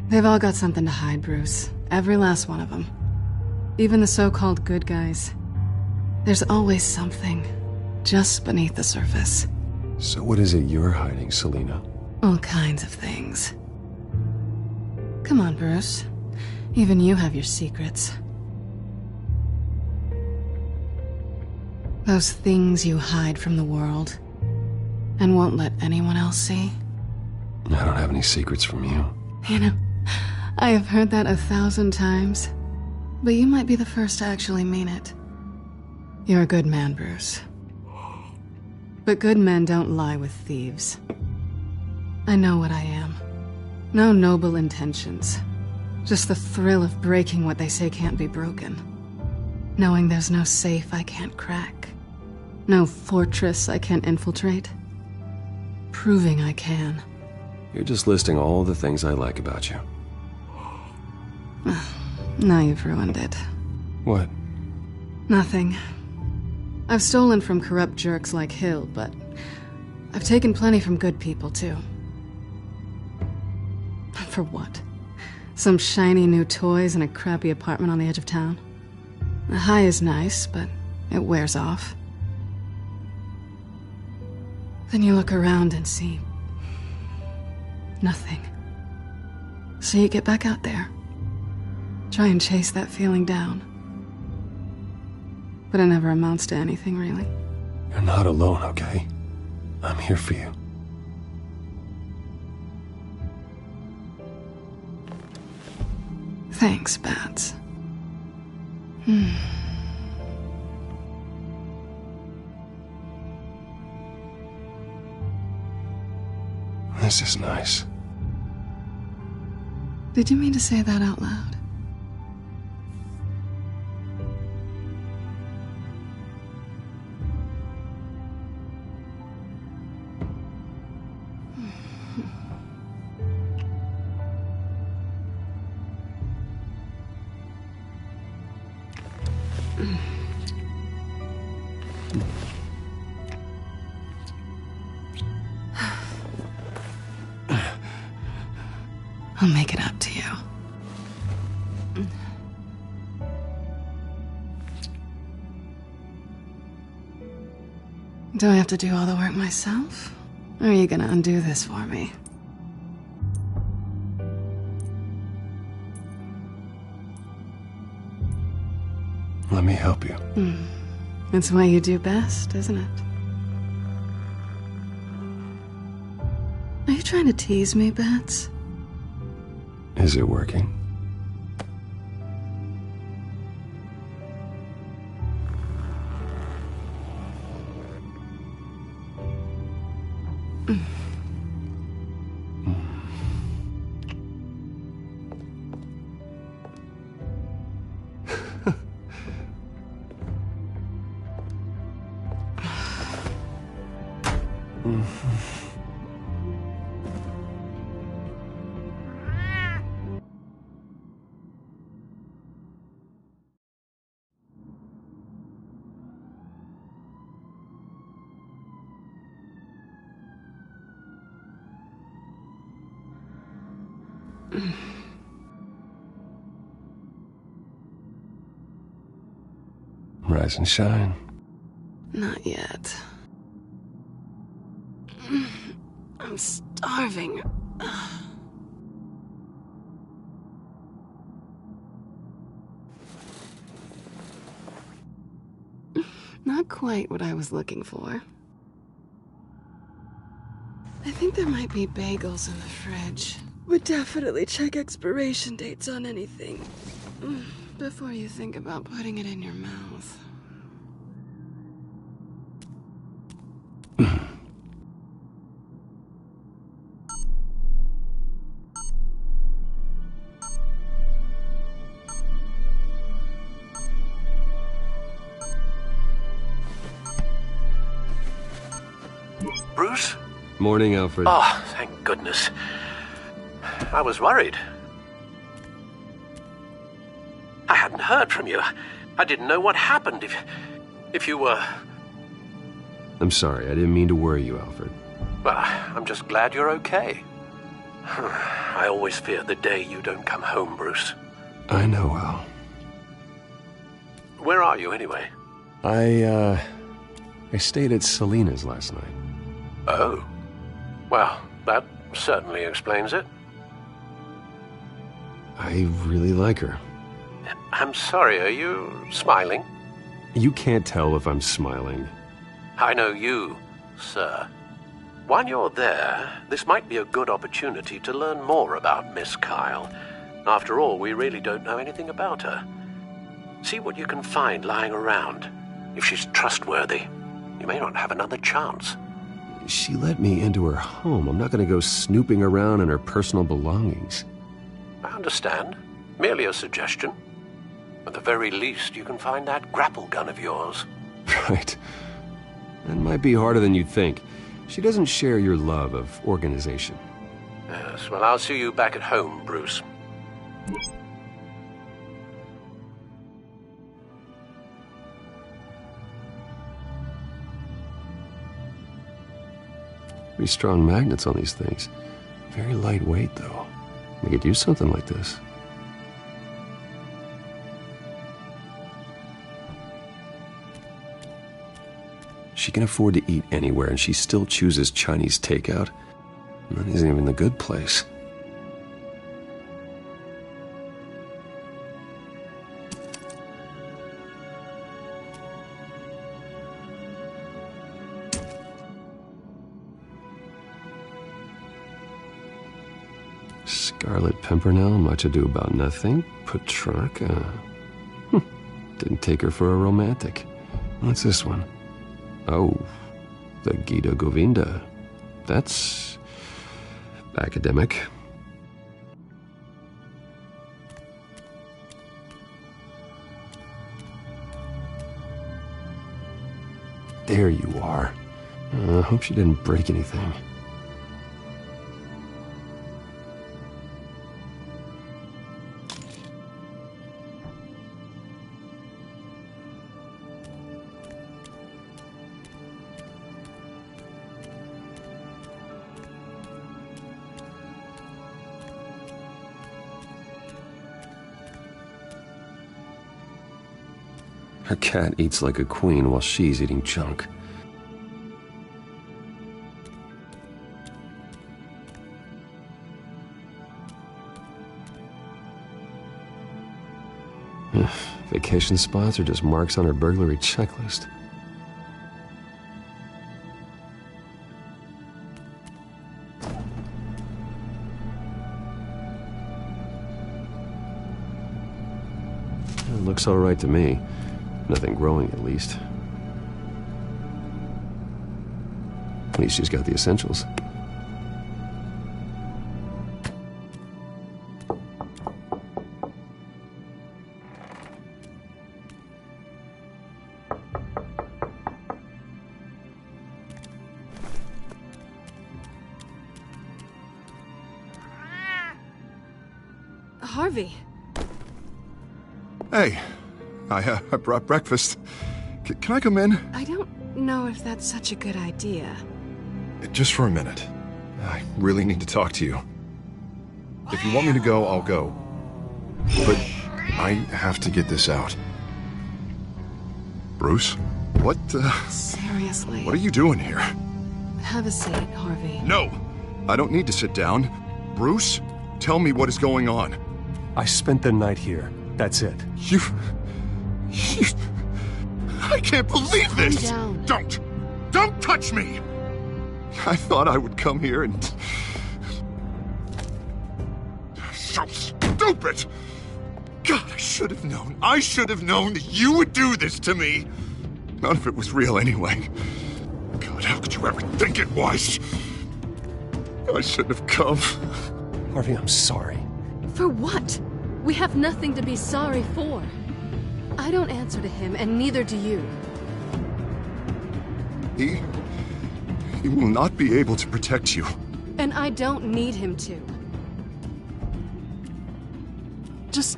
They've all got something to hide, Bruce. Every last one of them. Even the so-called good guys. There's always something just beneath the surface. So what is it you're hiding, Selina? All kinds of things. Come on, Bruce. Even you have your secrets. Those things you hide from the world and won't let anyone else see. I don't have any secrets from you. You know, I have heard that 1,000 times, but you might be the first to actually mean it. You're a good man, Bruce. But good men don't lie with thieves. I know what I am. No noble intentions. Just the thrill of breaking what they say can't be broken. Knowing there's no safe I can't crack. No fortress I can't infiltrate. Proving I can. You're just listing all the things I like about you. Now you've ruined it. What? Nothing. I've stolen from corrupt jerks like Hill, but I've taken plenty from good people, too. For what? Some shiny new toys and a crappy apartment on the edge of town? The high is nice, but it wears off. Then you look around and see... nothing. So you get back out there. Try and chase that feeling down. But it never amounts to anything, really. You're not alone, okay? I'm here for you. Thanks, Bats. This is nice. Did you mean to say that out loud? I'll make it up to you. Do I have to do all the work myself? Or are you gonna undo this for me? Let me help you. It's what you do best, isn't it? Are you trying to tease me, Bats? Is it working? Rise and shine. Not yet. I'm starving. Not quite what I was looking for. I think there might be bagels in the fridge. Would definitely check expiration dates on anything before you think about putting it in your mouth. Bruce? Morning, Alfred. Oh, thank goodness. I was worried. I hadn't heard from you. I didn't know what happened if you were... I'm sorry, I didn't mean to worry you, Alfred. Well, I'm just glad you're okay. I always fear the day you don't come home, Bruce. I know, Al. Where are you, anyway? I stayed at Selena's last night. Oh. Well, that certainly explains it. I really like her. I'm sorry, are you smiling? You can't tell if I'm smiling. I know you, sir. While you're there, this might be a good opportunity to learn more about Miss Kyle. After all, we really don't know anything about her. See what you can find lying around. If she's trustworthy, you may not have another chance. She let me into her home. I'm not going to go snooping around in her personal belongings. I understand. Merely a suggestion. At the very least, you can find that grapple gun of yours. Right. That might be harder than you'd think. She doesn't share your love of organization. Yes, well, I'll see you back at home, Bruce. Pretty strong magnets on these things. Very lightweight, though. They could use something like this. She can afford to eat anywhere, and she still chooses Chinese takeout. And that isn't even the good place. Scarlet Pimpernel, much ado about nothing. Petrarca. Didn't take her for a romantic. What's this one? Oh, the Gita Govinda. That's academic. There you are. I hope she didn't break anything. Her cat eats like a queen while she's eating junk. Vacation spots are just marks on her burglary checklist. It looks all right to me. Nothing growing, at least. At least she's got the essentials. Harvey. Hey, I brought breakfast. Can I come in? I don't know if that's such a good idea. Just for a minute. I really need to talk to you. If you want me to go, I'll go. But I have to get this out. Bruce? What, Seriously. What are you doing here? Have a seat, Harvey. No! I don't need to sit down. Bruce, tell me what is going on. I spent the night here. That's it. You... I can't believe this! Calm down. Don't touch me! I thought I would come here and... So stupid! God, I should have known. I should have known that you would do this to me. None of it was real anyway. God, how could you ever think it was? I shouldn't have come. Harvey, I'm sorry. For what? We have nothing to be sorry for. I don't answer to him, and neither do you. He will not be able to protect you. And I don't need him to. Just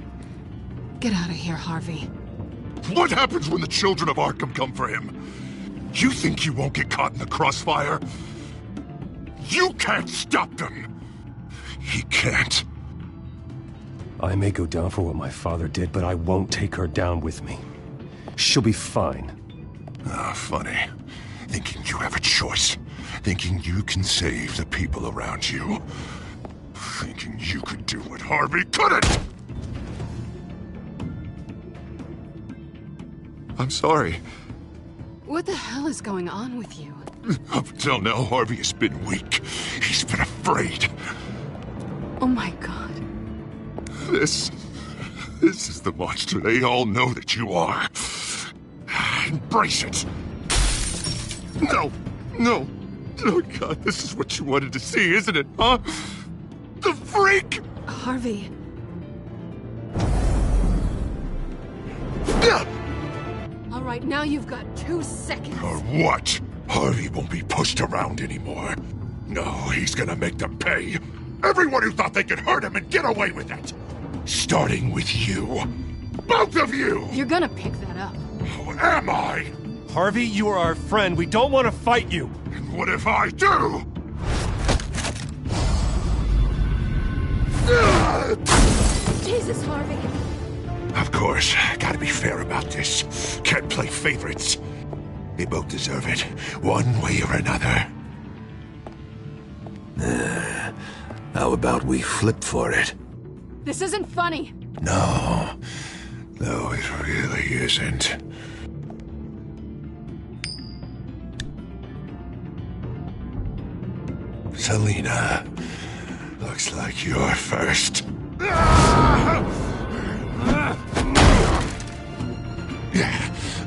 get out of here, Harvey. What happens when the children of Arkham come for him? You think you won't get caught in the crossfire? You can't stop them! He can't. I may go down for what my father did, but I won't take her down with me. She'll be fine. Ah, funny. Thinking you have a choice. Thinking you can save the people around you. Thinking you could do what Harvey couldn't! I'm sorry. What the hell is going on with you? Up until now, Harvey has been weak. He's been afraid. Oh my God. This is the monster they all know that you are. Embrace it. No. Oh God, this is what you wanted to see, isn't it, huh? The freak! Harvey. All right, now you've got 2 seconds. Or what? Harvey won't be pushed around anymore. No, he's gonna make them pay. Everyone who thought they could hurt him and get away with it. Starting with you. Both of you! You're gonna pick that up. Who am I? Harvey, you are our friend. We don't want to fight you. And what if I do? Jesus, Harvey. Of course, gotta be fair about this. Can't play favorites. They both deserve it, one way or another. How about we flip for it? This isn't funny. No, it really isn't. Selina, looks like you're first.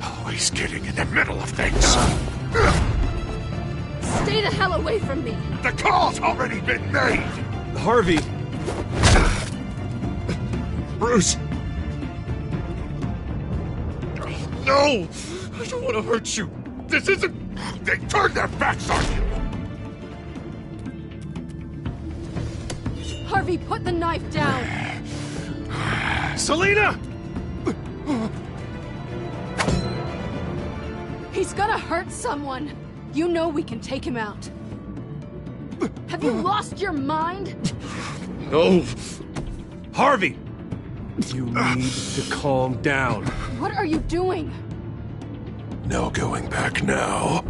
Always getting in the middle of things. Stay the hell away from me. The call's already been made. Harvey. Bruce. No! I don't want to hurt you. This isn't... They turned their backs on you. Harvey, put the knife down. Selina! He's gonna hurt someone. You know we can take him out. Have you lost your mind? No. Harvey! You need to calm down. What are you doing? No going back now.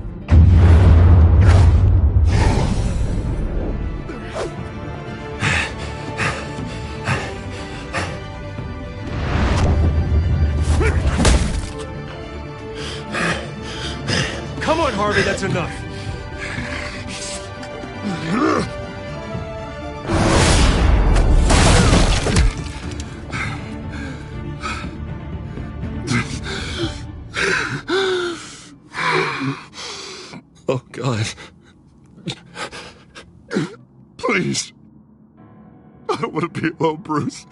Come on, Harvey, that's enough. Oh, God. Please. I don't want to be alone, Bruce.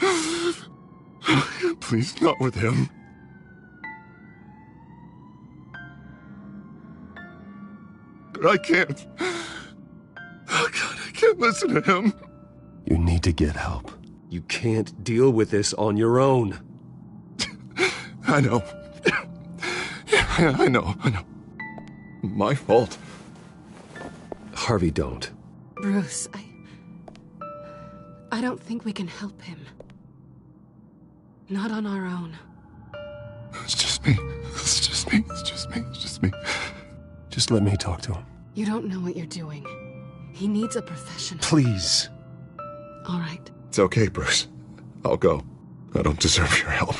Please, not with him. But I can't. Oh, God, I can't listen to him. You need to get help. You can't deal with this on your own. I know. Yeah, I know. My fault. Harvey, don't. Bruce, I don't think we can help him. Not on our own. It's just me. Just let me talk to him. You don't know what you're doing. He needs a professional. Please. All right. It's okay, Bruce. I'll go. I don't deserve your help.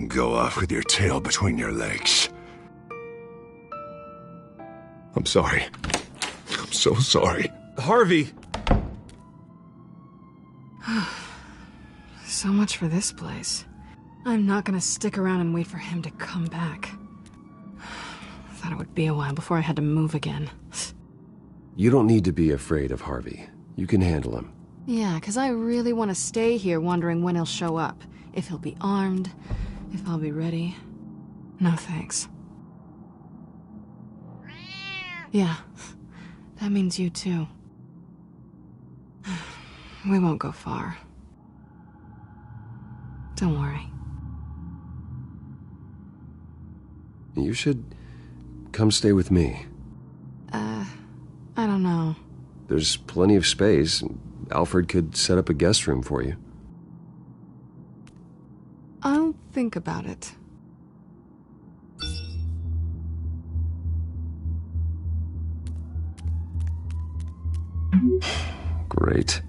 Go off with your tail between your legs. I'm sorry. I'm so sorry. Harvey! So much for this place. I'm not gonna stick around and wait for him to come back. Thought it would be a while before I had to move again. You don't need to be afraid of Harvey. You can handle him. Yeah, because I really want to stay here wondering when he'll show up. If he'll be armed, if I'll be ready. No thanks. Yeah, that means you too. We won't go far. Don't worry. You should come stay with me. I don't know. There's plenty of space. Alfred could set up a guest room for you. I'll think about it. Great.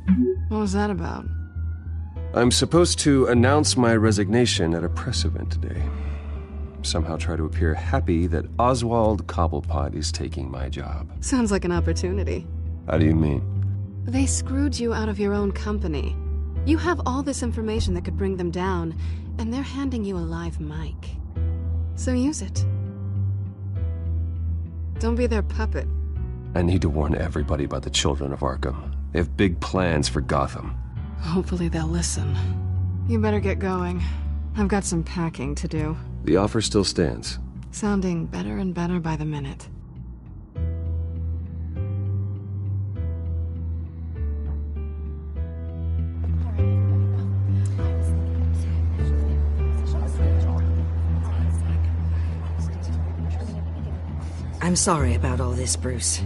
What was that about? I'm supposed to announce my resignation at a press event today. Somehow try to appear happy that Oswald Cobblepot is taking my job. Sounds like an opportunity. How do you mean? They screwed you out of your own company. You have all this information that could bring them down, and they're handing you a live mic. So use it. Don't be their puppet. I need to warn everybody about the children of Arkham. They have big plans for Gotham. Hopefully they'll listen. You better get going. I've got some packing to do. The offer still stands. Sounding better and better by the minute. I'm sorry about all this, Bruce.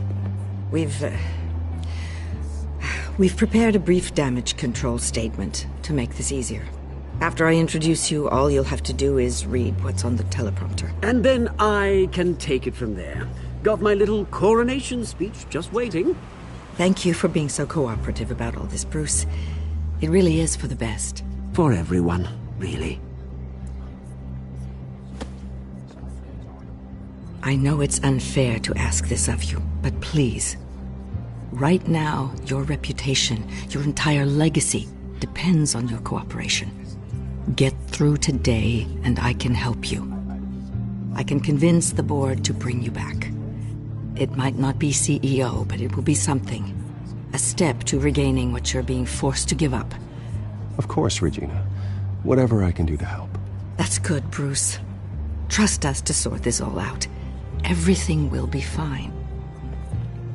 We've prepared a brief damage control statement to make this easier. After I introduce you, all you'll have to do is read what's on the teleprompter. And then I can take it from there. Got my little coronation speech just waiting. Thank you for being so cooperative about all this, Bruce. It really is for the best. For everyone, really. I know it's unfair to ask this of you, but please. Right now, your reputation, your entire legacy, depends on your cooperation. Get through today, and I can help you. I can convince the board to bring you back. It might not be CEO, but it will be something. A step to regaining what you're being forced to give up. Of course, Regina. Whatever I can do to help. That's good, Bruce. Trust us to sort this all out. Everything will be fine.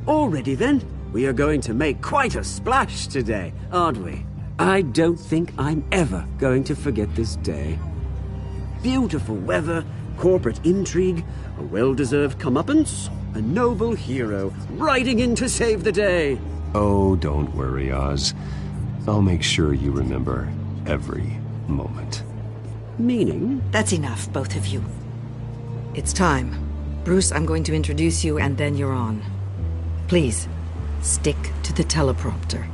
Already then, we are going to make quite a splash today, aren't we? I don't think I'm ever going to forget this day. Beautiful weather, corporate intrigue, a well-deserved comeuppance, a noble hero riding in to save the day. Oh, don't worry, Oz. I'll make sure you remember every moment. Meaning? That's enough, both of you. It's time. Bruce, I'm going to introduce you and then you're on. Please, stick to the teleprompter.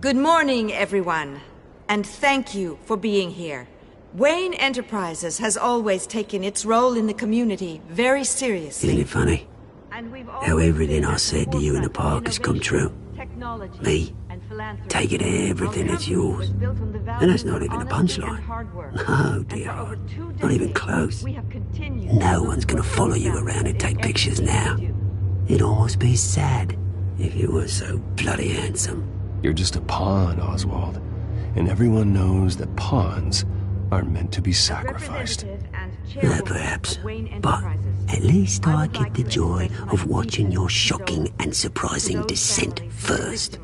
Good morning, everyone. And thank you for being here. Wayne Enterprises has always taken its role in the community very seriously. Isn't it funny? How everything I said to you in the park has come true. Me, taking everything that's yours. And that's not even a punchline. No, dear. Not even close. No one's gonna follow you around and take pictures now. It'd almost be sad if you were so bloody handsome. You're just a pawn, Oswald. And everyone knows that pawns are meant to be sacrificed. Perhaps. But at least I get the joy of watching your shocking and surprising descent first.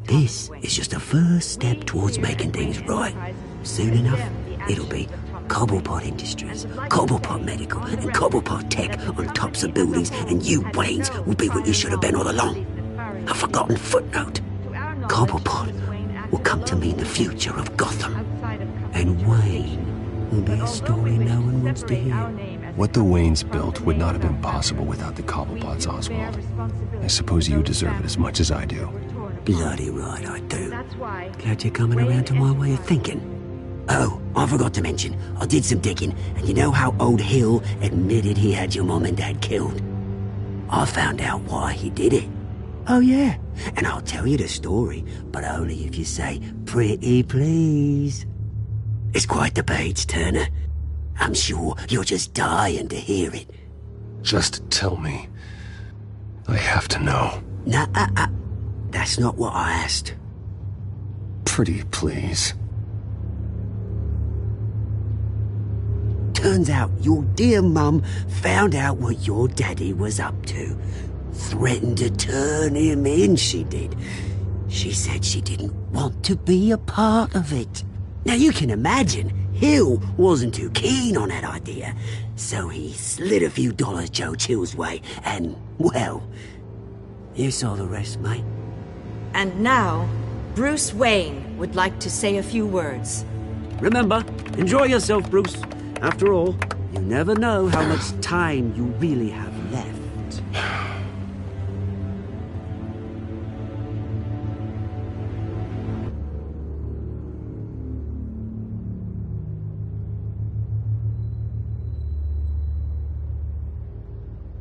This is just a first step towards making things right. Soon enough, it'll be Cobblepot Industries, Cobblepot Medical, and Cobblepot Tech on tops of buildings, and you, Waynes, will be what you should have been all along. A forgotten footnote. Cobblepot will come to mean the future of Gotham. And Wayne will be a story no one wants to hear. What the Waynes built would not have been possible without the Cobblepots, Oswald. I suppose you deserve it as much as I do. Bloody right I do. Glad you're coming around to my way of thinking. Oh, I forgot to mention, I did some digging, and you know how old Hill admitted he had your mom and dad killed? I found out why he did it. Oh yeah, and I'll tell you the story, but only if you say, pretty please. It's quite the page turner. I'm sure you're just dying to hear it. Just tell me. I have to know. Nah, that's not what I asked. Pretty please. Turns out your dear mum found out what your daddy was up to. Threatened to turn him in, she did. She said she didn't want to be a part of it. Now you can imagine, Hill wasn't too keen on that idea, so he slid a few dollars Joe Chill's way, and, well, you saw the rest, mate. And now, Bruce Wayne would like to say a few words. Remember, enjoy yourself, Bruce. After all, you never know how much time you really have left.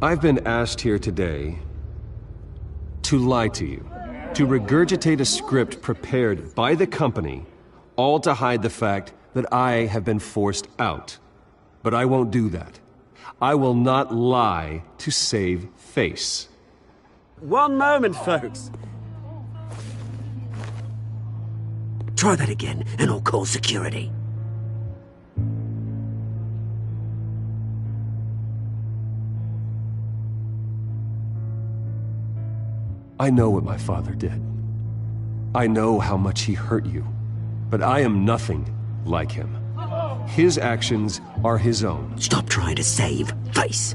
I've been asked here today to lie to you, to regurgitate a script prepared by the company, all to hide the fact that I have been forced out. But I won't do that. I will not lie to save face. One moment, folks. Try that again, and I'll call security. I know what my father did. I know how much he hurt you. But I am nothing like him. His actions are his own. Stop trying to save face.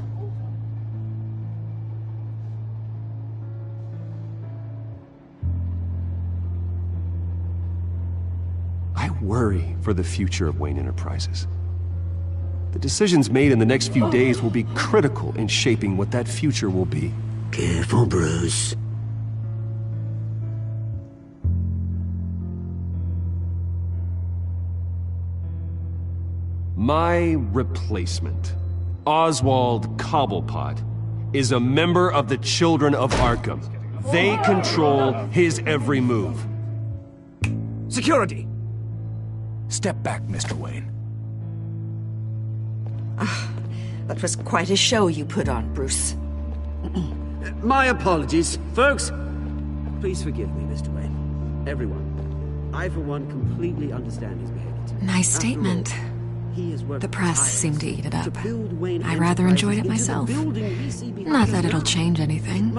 I worry for the future of Wayne Enterprises. The decisions made in the next few days will be critical in shaping what that future will be. Careful, Bruce. My replacement, Oswald Cobblepot, is a member of the Children of Arkham. They control his every move. Security! Step back, Mr. Wayne. That was quite a show you put on, Bruce. My apologies, folks. Please forgive me, Mr. Wayne. Everyone. I, for one, completely understand his behavior. Nice statement. The press seemed to eat it up. I rather enjoyed it myself. Not that it'll change anything.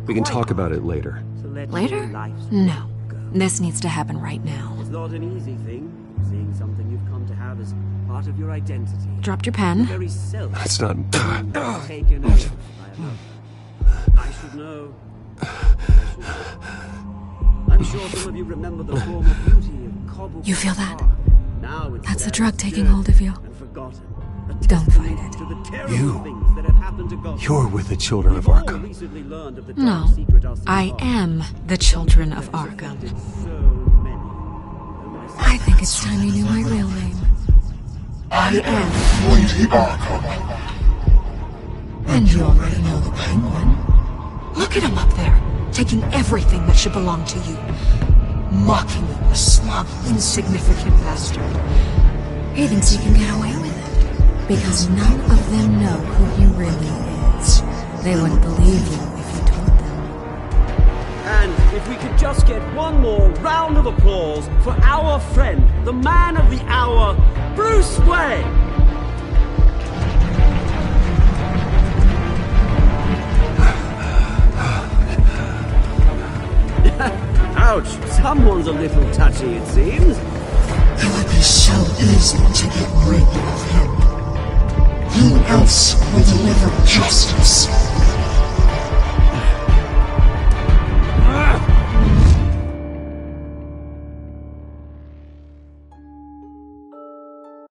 We can talk about it later. Later? No. This needs to happen right now. It's not an easy thing, seeing something you've come to have as part of your identity. Dropped your pen. That's not... Taken over. I should know. I'm sure some of you remember the former beauty of Cobble. You feel that? That's the drug taking hold of you. Don't fight it. You're with the children of Arkham. No, I am the children of Arkham. I think it's time you knew my real name. I am Lady Arkham. And you already know the Penguin. Look at him up there, taking everything that should belong to you. Mocking you, a smug, insignificant bastard. He thinks he can get away with it. Because none of them know who he really is. They wouldn't believe you if you told them. And if we could just get one more round of applause for our friend, the man of the hour, Bruce Wayne! Ouch, someone's a little touchy, it seems. It would be so easy to get rid of him. Who else will deliver justice?